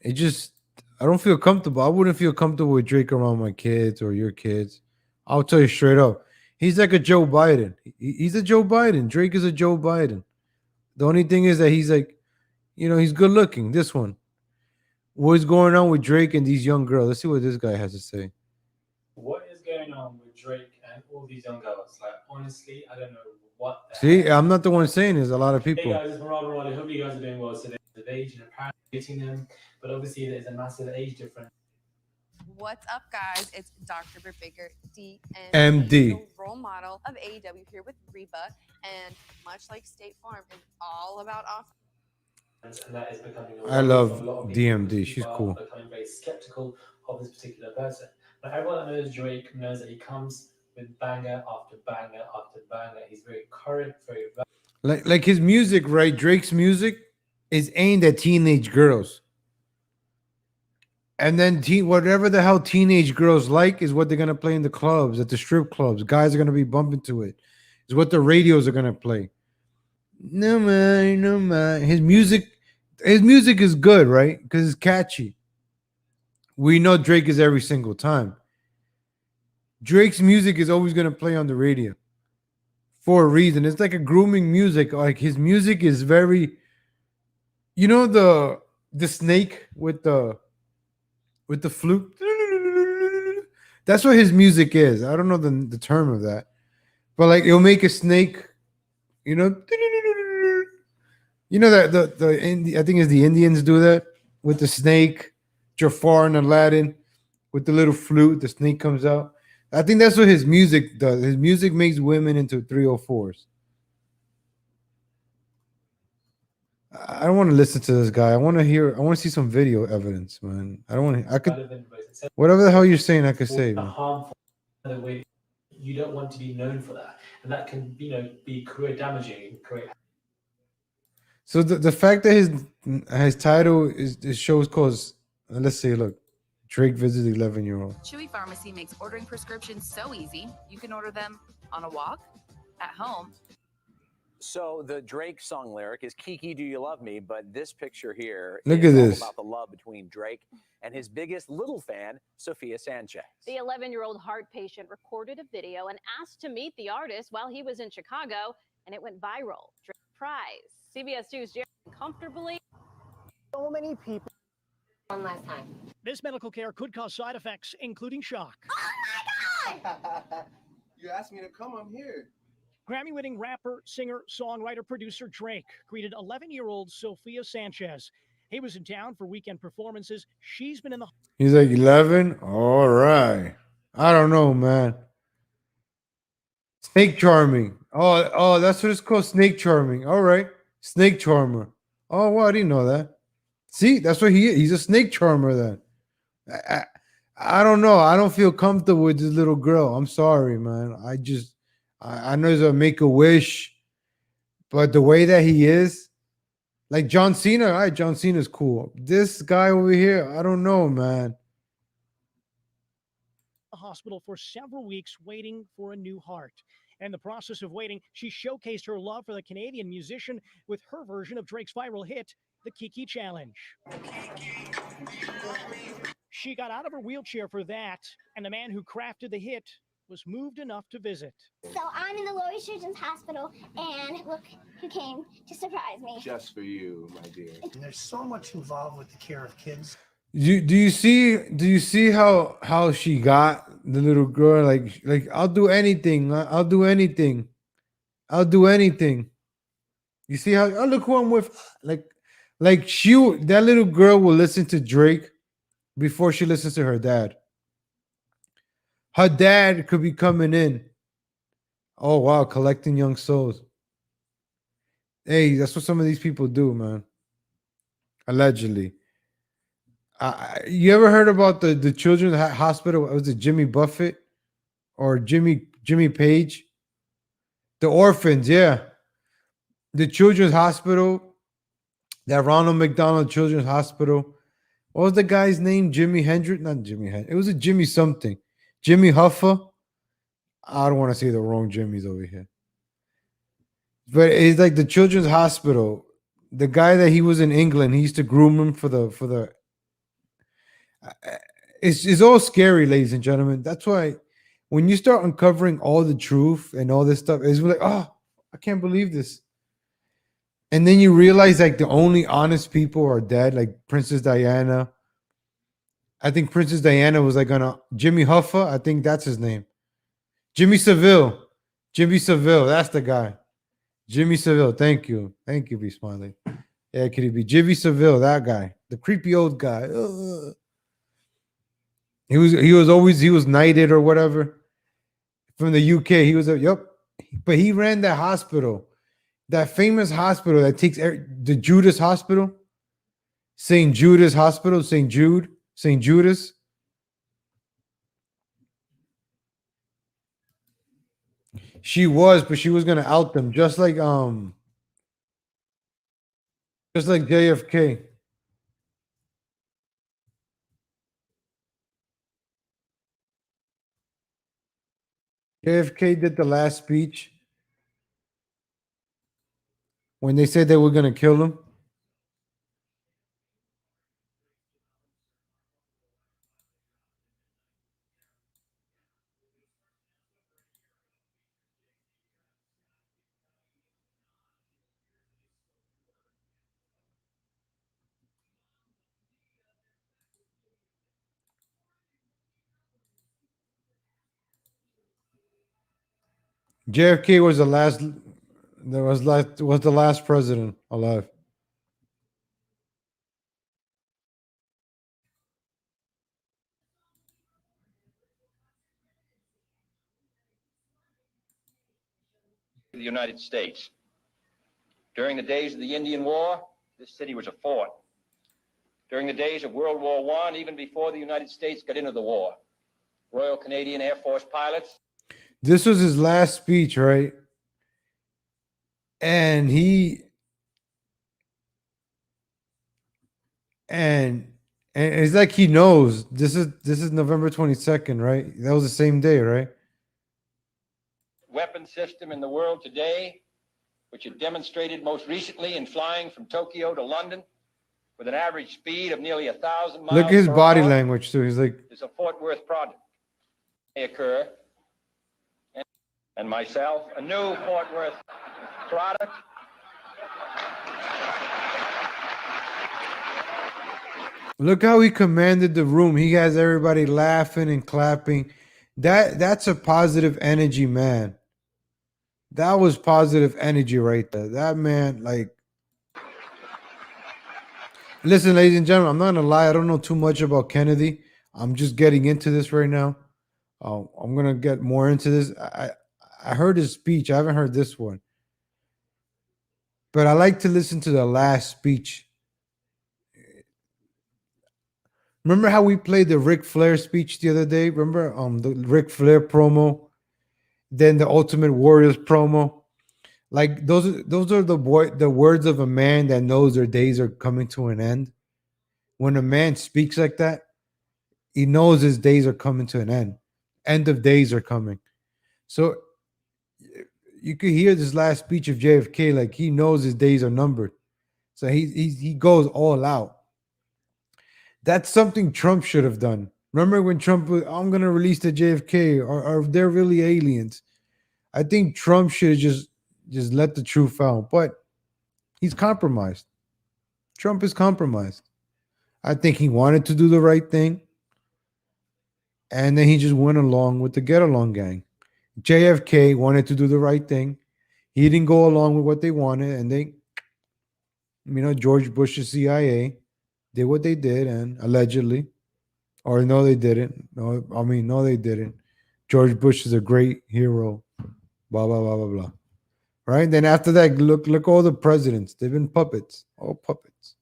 It just I don't feel comfortable. I wouldn't feel comfortable with Drake around my kids or your kids. I'll tell you straight up. He's like a Joe Biden. He's a Joe Biden. Drake is a Joe Biden. The only thing is that he's like, he's good looking. This one. What is going on with Drake and these young girls? Let's see what this guy has to say. What is going on with Drake and all these young girls? Like, honestly, I don't know what. See, I'm not the one saying this. A lot of Hey people. guys, it's Marab Rawali. Hope you guys are doing well today. Of age and apparently dating them, but obviously there's a massive age difference. What's up, guys? It's Dr. Britt Baker, DMD, MD. the role model of AEW here with Reba, and much like State Farm, is all about offense. And that is becoming I love a lot of DMD. people She's are cool. becoming very skeptical of this particular person. But everyone that knows Drake knows that he comes with banger after banger after banger. He's very current, very Like his music, right? Drake's music is aimed at teenage girls. And then whatever the hell teenage girls like is what they're gonna play in the clubs, at the strip clubs. Guys are gonna be bumping to it. Is what the radios are gonna play. No man, no man. His music is good, right? Because it's catchy. We know Drake is every single time. Drake's music is always gonna play on the radio for a reason. It's like a grooming music. Like his music is very, the snake with the flute. That's what his music is. I don't know the term of that, but like it'll make a snake, that I think it's the Indians do that with the snake, Jafar and Aladdin, with the little flute. The snake comes out. I think that's what his music does. His music makes women into 304s. I don't want to listen to this guy. I want to see some video evidence, man. I don't want to. I could. Whatever the hell you're saying, I could say, man. Harmful way. You don't want to be known for that, and that can, be career damaging. So the fact that his title is shows cause. Let's see. Look, Drake visits 11-year-old. Chewy Pharmacy makes ordering prescriptions so easy. You can order them on a walk, at home. So the Drake song lyric is "Kiki, do you love me?" But this picture here Look is at all this. about the love between Drake and his biggest little fan, Sophia Sanchez. The 11-year-old heart patient recorded a video and asked to meet the artist while he was in Chicago, and it went viral. Drake prize. CBS 2's Jerry comfortably. So many people. One last time. This medical care could cause side effects, including shock. Oh my God! You asked me to come. I'm here. Grammy-winning rapper, singer, songwriter, producer Drake greeted 11-year-old Sophia Sanchez. He was in town for weekend performances. She's been in the... He's like 11. All right. I don't know, man. Snake charming. Oh, that's what it's called. Snake charming. All right. Snake charmer. Oh, well, I didn't know that. See, that's what he is. He's a snake charmer then. I don't know. I don't feel comfortable with this little girl. I'm sorry, man. I know he's a make a wish, but the way that he is, like John Cena, all right, John Cena's cool. This guy over here, I don't know, man. The hospital for several weeks waiting for a new heart. In the process of waiting, she showcased her love for the Canadian musician with her version of Drake's viral hit, the Kiki Challenge. She got out of her wheelchair for that, and the man who crafted the hit was moved enough to visit. So I'm in the Lower Children's Hospital, and look who came to surprise me. Just for you, my dear. There's so much involved with the care of kids. Do you see how she got the little girl? Like I'll do anything. I'll do anything. I'll do anything. You see how? Oh, look who I'm with. Like that little girl will listen to Drake before she listens to her dad. Her dad could be coming in. Oh wow, collecting young souls. Hey, that's what some of these people do, man. Allegedly. You ever heard about the children's hospital? Was it Jimmy Buffett or Jimmy Page? The orphans, yeah. The children's hospital, that Ronald McDonald Children's Hospital. What was the guy's name? Jimi Hendrix? Not Jimi Hendrix. It was a Jimmy something. Jimmy Huffa. I don't want to say the wrong Jimmys over here. But it's like the children's hospital. The guy that he was in England, he used to groom him for the it's all scary, ladies and gentlemen. That's why when you start uncovering all the truth and all this stuff, it's like, oh, I can't believe this. And then you realize like the only honest people are dead, like Princess Diana. I think Princess Diana was like Jimmy Huffa. I think that's his name. Jimmy Savile. Jimmy Savile. That's the guy. Jimmy Savile. Thank you. Thank you, B. Smiley. Yeah, could he be Jimmy Savile? That guy. The creepy old guy. Ugh. He was knighted or whatever from the UK. He was but he ran that hospital, that famous hospital that takes the Judas Hospital, St. Judas Hospital, St. Judas. She was, but she was gonna out them just like JFK. JFK did the last speech when they said they were going to kill him. JFK was the last. Was the last president alive. The United States. During the days of the Indian War, this city was a fort. During the days of World War I, even before the United States got into the war, Royal Canadian Air Force pilots. This was his last speech, right? And and it's like he knows this is November 22nd, right? That was the same day, right? Weapon system in the world today, which it demonstrated most recently in flying from Tokyo to London with an average speed of nearly 1,000 miles. Look at his body hour, language too. He's like, is a Fort Worth product. May occur, and myself, a new Fort Worth product. look how he commanded the room. He has everybody laughing and clapping. That's a positive energy, man. That was positive energy right there. That man, like, listen, ladies and gentlemen, I'm not gonna lie. I don't know too much about Kennedy. I'm just getting into this right now. I'm gonna get more into this. I heard his speech. I haven't heard this one. But I like to listen to the last speech. Remember how we played the Ric Flair speech the other day? Remember the Ric Flair promo, then the Ultimate Warriors promo? Like those are the words of a man that knows their days are coming to an end. When a man speaks like that, he knows his days are coming to an end. End of days are coming. So you could hear this last speech of JFK like he knows his days are numbered. So he goes all out. That's something Trump should have done. Remember when Trump was, I'm going to release the JFK, or are they really aliens? I think Trump should have just let the truth out. But he's compromised. Trump is compromised. I think he wanted to do the right thing. And then he just went along with the get along gang. JFK wanted to do the right thing. He didn't go along with what they wanted. And George Bush's CIA did what they did, and allegedly, or no, they didn't. No, they didn't. George Bush is a great hero. Blah, blah, blah, blah, blah. Right? Then after that, look all the presidents. They've been puppets. All puppets.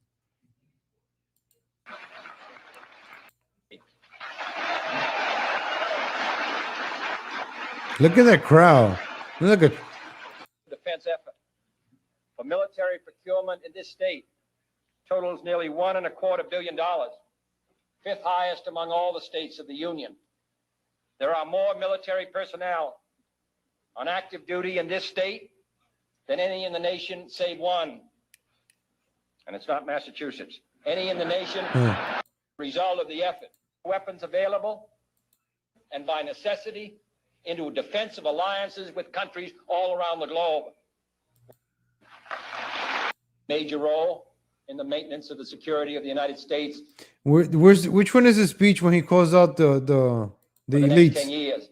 Look at that crowd. Look at Defense effort for military procurement in this state totals nearly $1.25 billion, fifth highest among all the states of the Union. There are more military personnel on active duty in this state than any in the nation, save one. And it's not Massachusetts. Any in the nation, result of the effort. Weapons available, and by necessity, into defensive alliances with countries all around the globe. Major role in the maintenance of the security of the United States. Which one is the speech when he calls out the elites? 10 years.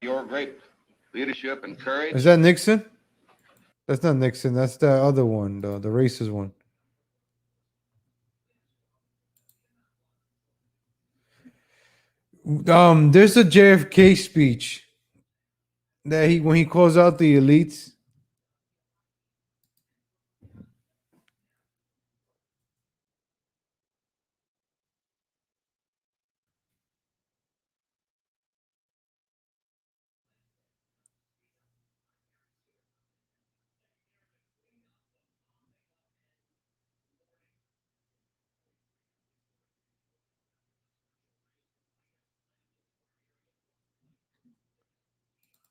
Your great leadership and courage. Is that Nixon? That's not Nixon. That's the other one, the racist one. There's a JFK speech that when he calls out the elites.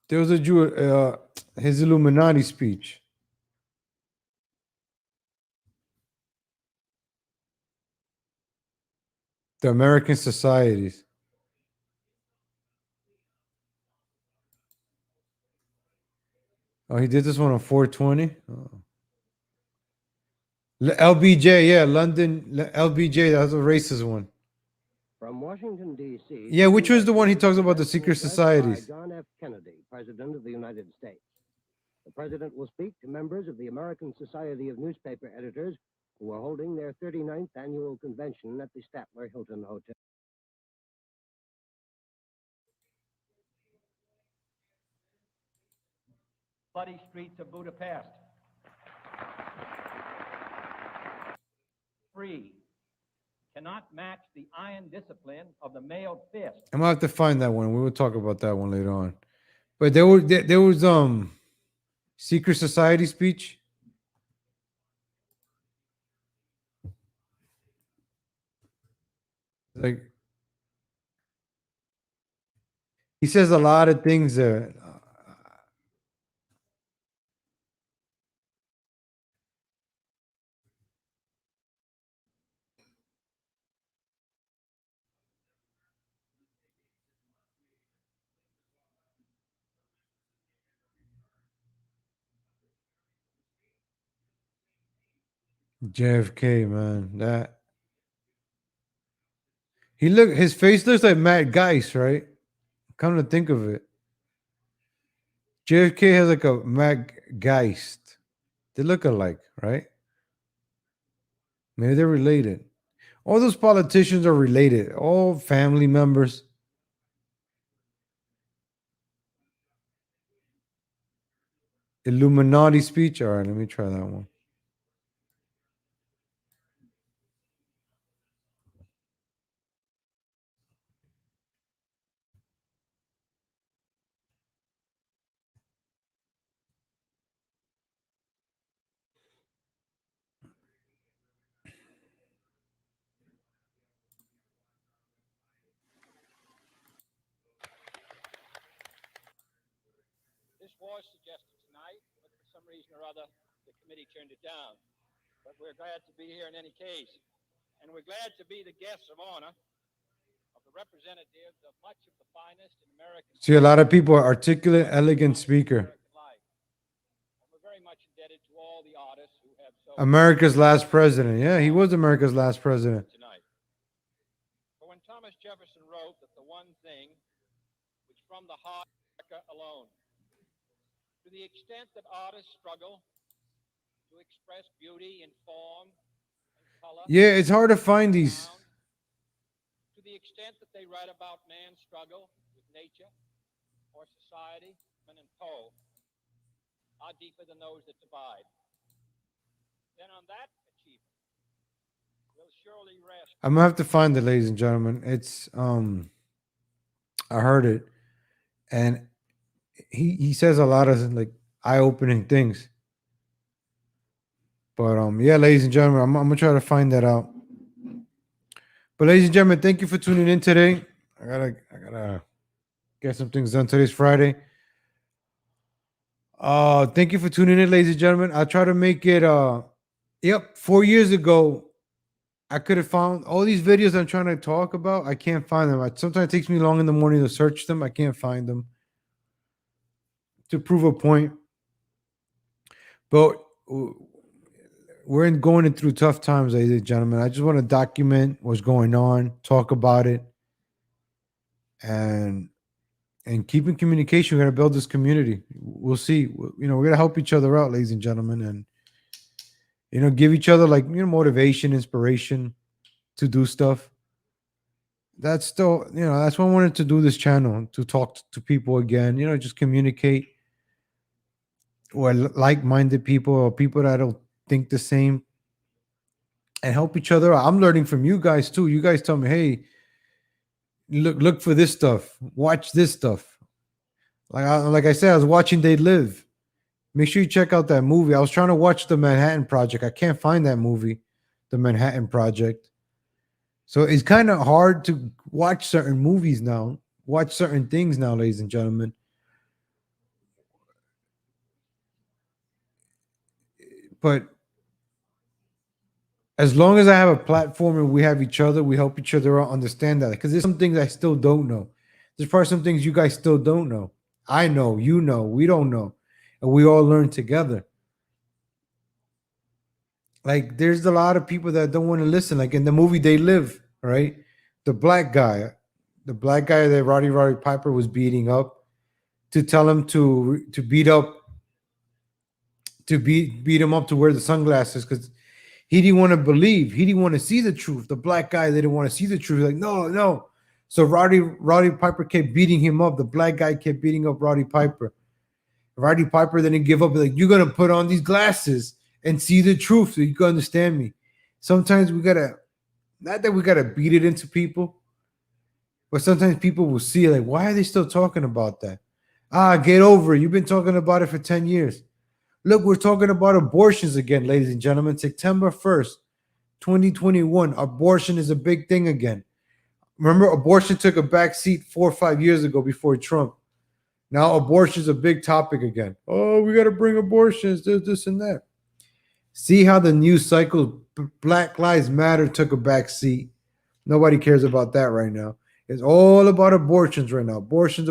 There was his Illuminati speech. The American societies. Oh, he did this one on 420? Oh. LBJ, yeah, London, LBJ, that's a racist one. From Washington, D.C. Yeah, which was the one he talks about the secret societies? John F. Kennedy, President of the United States. The President will speak to members of the American Society of Newspaper Editors who are holding their 39th annual convention at the Statler Hilton Hotel. Bloody streets of Budapest. Free. Cannot match the iron discipline of the mailed fist. I'm gonna have to find that one. We will talk about that one later on. But there was secret society speech. Like he says a lot of things there. JFK, man, that his face looks like Matt Geist, right? Come to think of it, JFK has like a Matt Geist. They look alike, right? Maybe they're related. All those politicians are related, all family members. Illuminati speech. All right, let me try that one. This was suggested tonight, but for some reason or other, the committee turned it down. But we're glad to be here in any case. And we're glad to be the guests of honor of the representatives of much of the finest in American See, a lot of people are articulate, elegant speaker. life. And we're very much indebted to all the artists who have so America's last president. Yeah, he was America's last president. tonight. For when Thomas Jefferson wrote that the one thing which from the heart of America alone, to the extent that artists struggle to express beauty in form and color, Yeah, it's hard to find these. to the extent that they write about man's struggle with nature or society, and Poe are deeper than those that divide. Then on that achievement will surely rest. I'm gonna have to find it, ladies and gentlemen. It's I heard it, and he says a lot of like eye-opening things. But yeah, ladies and gentlemen, I'm gonna try to find that out. But ladies and gentlemen, thank you for tuning in today. I gotta get some things done. Today's Friday. Thank you for tuning in, ladies and gentlemen. I'll try to make it 4 years ago, I could have found all these videos I'm trying to talk about. I can't find them. Sometimes it takes me long in the morning to search them. I can't find them to prove a point. But we're going through tough times, ladies and gentlemen. I just want to document what's going on, talk about it, and keep in communication. We're going to build this community. We'll see. We're going to help each other out, ladies and gentlemen, and give each other motivation, inspiration to do stuff. That's still, that's why I wanted to do this channel, to talk to people again, just communicate with like-minded people or people that don't think the same and help each other out. I'm learning from you guys too. You guys tell me, hey, look for this stuff. Watch this stuff. Like I said, I was watching They Live. Make sure you check out that movie. I was trying to watch The Manhattan Project. I can't find that movie, The Manhattan Project. So it's kind of hard to watch certain movies now, watch certain things now, ladies and gentlemen. But as long as I have a platform and we have each other, we help each other out, understand that. Because there's some things I still don't know. There's probably some things you guys still don't know. I know, you know, we don't know. And we all learn together. Like, there's a lot of people that don't want to listen. Like in the movie They Live, right? The black guy that Roddy Piper was beating up, to tell him to beat him up to wear the sunglasses because he didn't want to believe. He didn't want to see the truth. The black guy didn't want to see the truth. Like, no. So Roddy Piper kept beating him up. The black guy kept beating up Roddy Piper. Roddy Piper didn't give up. Like, you're going to put on these glasses and see the truth so you can understand me. Sometimes we got to, not that we got to beat it into people, but sometimes people will see, like, why are they still talking about that? Get over it. You've been talking about it for 10 years. Look, we're talking about abortions again, ladies and gentlemen. September 1st, 2021. Abortion is a big thing again. Remember, abortion took a back seat 4 or 5 years ago before Trump. Now abortion is a big topic again. Oh, we got to bring abortions, this and that. See how the news cycle, Black Lives Matter took a back seat. Nobody cares about that right now. It's all about abortions right now. Abortions.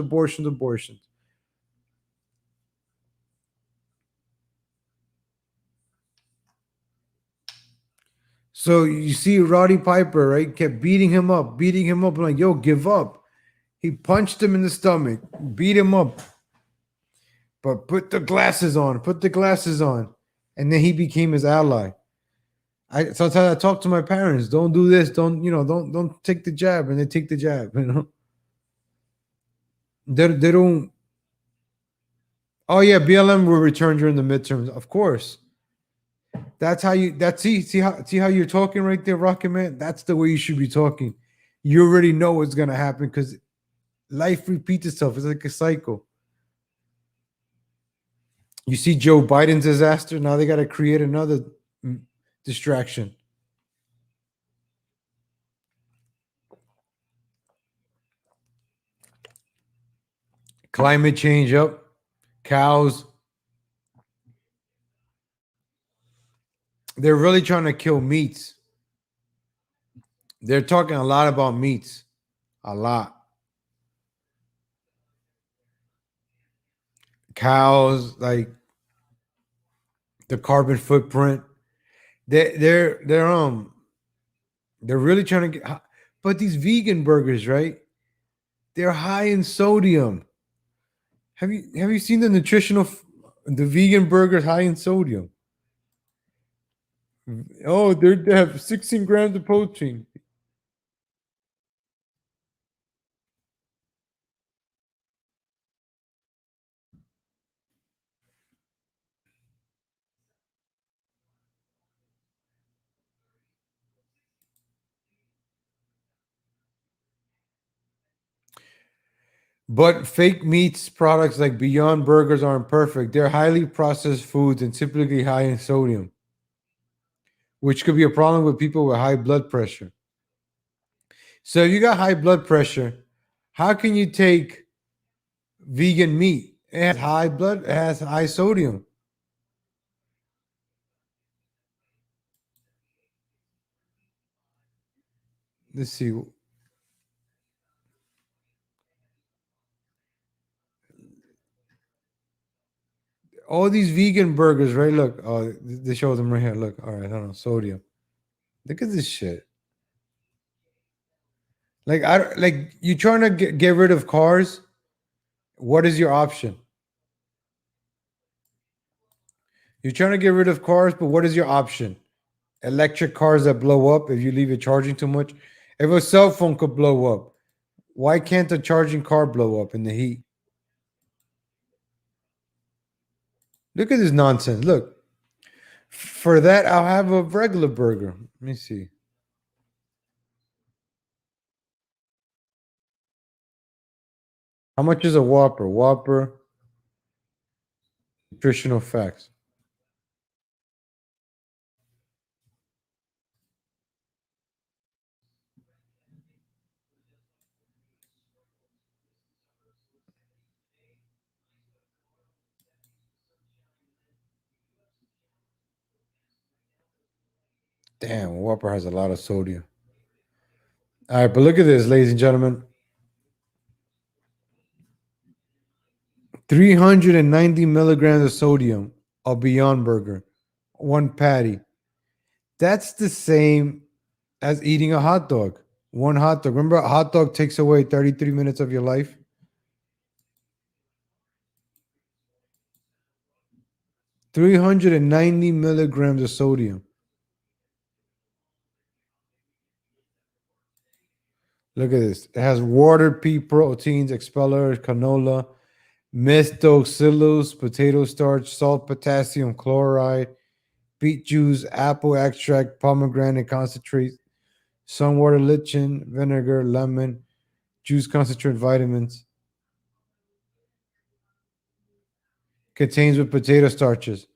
So you see Roddy Piper, right? Kept beating him up. I'm like, yo, give up. He punched him in the stomach, beat him up. But put the glasses on. And then he became his ally. Sometimes I talk to my parents, don't do this, don't take the jab, and they take the jab, They don't, Oh yeah, BLM will return during the midterms, of course. That's how you. That's see how you're talking right there, Rocket Man. That's the way you should be talking. You already know what's gonna happen because life repeats itself. It's like a cycle. You see Joe Biden's disaster. Now they got to create another distraction. Climate change up. Cows. They're really trying to kill meats. They're talking a lot about meats. A lot. Cows, like the carbon footprint. They're really trying to get, but these vegan burgers, right? They're high in sodium. Have you seen the the vegan burgers high in sodium? Oh, they have 16 grams of protein. But fake meats products like Beyond Burgers aren't perfect. They're highly processed foods and typically high in sodium, which could be a problem with people with high blood pressure. So if you got high blood pressure, how can you take vegan meat? It has high sodium. Let's see. All these vegan burgers, right? Look, oh, they show them right here. Look, all right, hold on, sodium. Look at this shit. Like like you trying to get rid of cars. What is your option? You're trying to get rid of cars, but what is your option? Electric cars that blow up if you leave it charging too much. If a cell phone could blow up, why can't a charging car blow up in the heat? Look at this nonsense. Look, for that, I'll have a regular burger. Let me see. How much is a Whopper? Whopper. Nutritional facts. Damn, Whopper has a lot of sodium. All right, but look at this, ladies and gentlemen. 390 milligrams of sodium, a Beyond Burger, one patty. That's the same as eating a hot dog. One hot dog. Remember, a hot dog takes away 33 minutes of your life? $390 milligrams of sodium. Look at this. It has water, pea proteins, expellers, canola, methylcellulose, potato starch, salt, potassium chloride, beet juice, apple extract, pomegranate concentrate, sunwater lichen, vinegar, lemon, juice concentrate, vitamins. Contains with potato starches.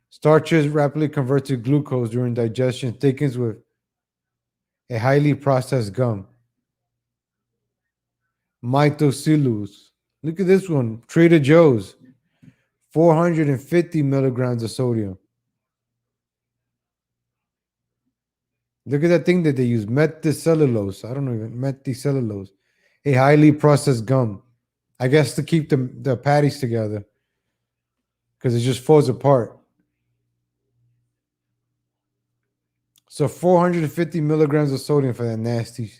Starches rapidly convert to glucose during digestion, thickens with a highly processed gum. Methylcellulose. Look at this one. Trader Joe's. 450 milligrams of sodium. Look at that thing that they use. Methylcellulose. I don't know even. Methylcellulose. A highly processed gum. I guess to keep the patties together. Because it just falls apart. So 450 milligrams of sodium for that nasty.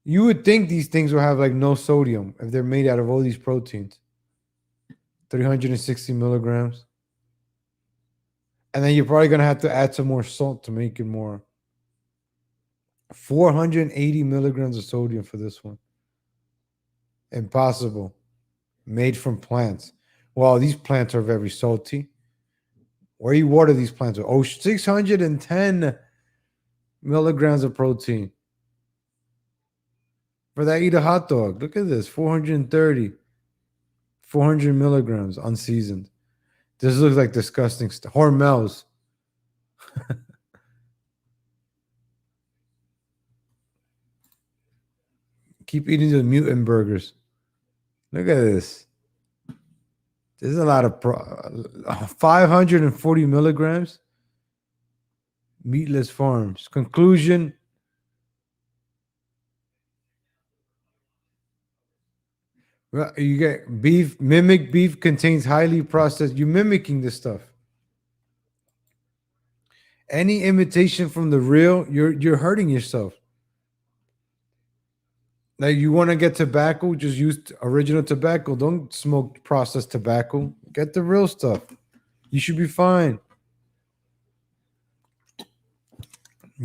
You would think these things will have like no sodium if they're made out of all these proteins. 360 milligrams. And then you're probably going to have to add some more salt to make it more. 480 milligrams of sodium for this one. Impossible. made from plants. Well, these plants are very salty. Where you water these plants? Oh, 610 milligrams of protein. For that, eat a hot dog. Look at this, 430, 400 milligrams unseasoned. This looks like disgusting stuff. Hormels. Keep eating the mutant burgers. Look at this. There's a lot of 540 milligrams. Meatless Farms. Conclusion. Well, you get beef. Mimic beef contains highly processed. You're mimicking this stuff. Any imitation from the real, you're hurting yourself. Like, you want to get tobacco, just use original tobacco. Don't smoke processed tobacco. Get the real stuff. You should be fine.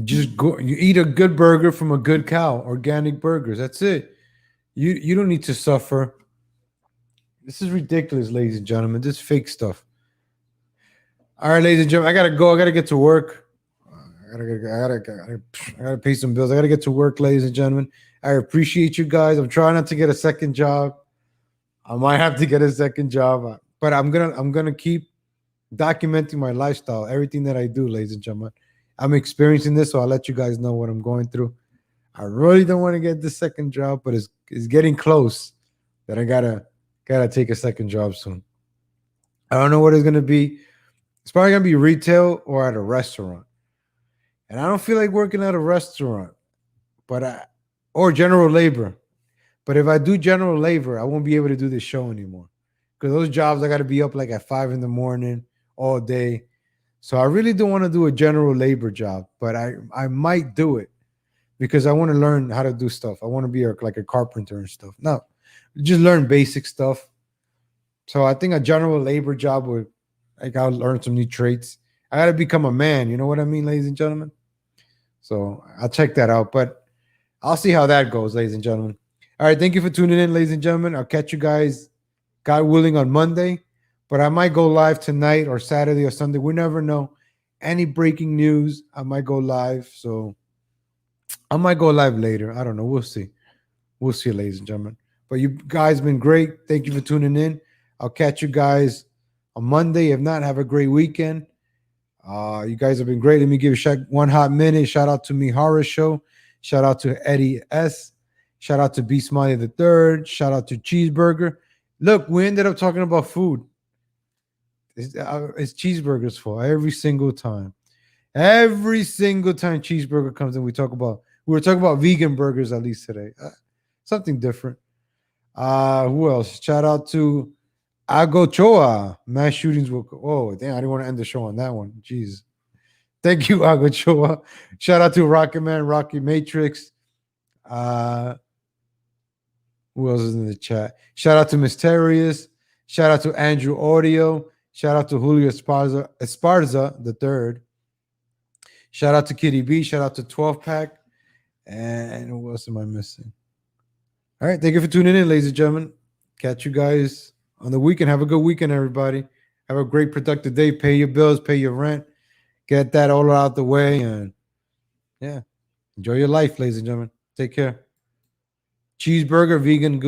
Just go. You eat a good burger from a good cow. Organic burgers. That's it. You don't need to suffer. This is ridiculous, ladies and gentlemen. This fake stuff. All right, ladies and gentlemen, I gotta go. I gotta get to work. I gotta pay some bills. I gotta get to work, ladies and gentlemen. I appreciate you guys. I'm trying not to get a second job. I might have to get a second job, but I'm gonna keep documenting my lifestyle, everything that I do, ladies and gentlemen. I'm experiencing this, so I'll let you guys know what I'm going through. I really don't want to get the second job, but it's getting close that I gotta take a second job soon. I don't know what it's gonna be. It's probably gonna be retail or at a restaurant. And I don't feel like working at a restaurant, or general labor. But if I do general labor, I won't be able to do this show anymore. Because those jobs, I got to be up like at 5 in the morning all day. So I really don't want to do a general labor job, but I might do it because I want to learn how to do stuff. I want to be like a carpenter and stuff. No, just learn basic stuff. So I think a general labor job would, like, I'll learn some new traits. I got to become a man. You know what I mean, ladies and gentlemen? So I'll check that out, but I'll see how that goes, ladies and gentlemen. All right. Thank you for tuning in, ladies and gentlemen. I'll catch you guys, God willing, on Monday, but I might go live tonight or Saturday or Sunday. We never know. Any breaking news, I might go live. So I might go live later. I don't know. We'll see. We'll see, ladies and gentlemen. But you guys been great. Thank you for tuning in. I'll catch you guys on Monday. If not, have a great weekend. You guys have been great. Let me give one hot minute. Shout out to Me Horror Show. Shout out to Eddie S. Shout out to B Smiley the Third. Shout out to Cheeseburger. Look, we ended up talking about food. It's Cheeseburger's fault every single time. Every single time Cheeseburger comes in, we were talking about vegan burgers at least today. Something different. Who else? Shout out to Agochoa. Mass shootings will. Oh, damn! I didn't want to end the show on that one. Jeez. Thank you, Agochoa. Shout out to Rocket Man, Rocky Matrix. Who else is in the chat? Shout out to Mysterious. Shout out to Andrew Audio. Shout out to Julio Esparza the Third. Shout out to Kitty B. Shout out to 12 Pack. And who else am I missing? All right. Thank you for tuning in, ladies and gentlemen. Catch you guys on the weekend. Have a good weekend, everybody. Have a great, productive day. Pay your bills, pay your rent. Get that all out the way. And yeah, enjoy your life, ladies and gentlemen. Take care. Cheeseburger, vegan, good.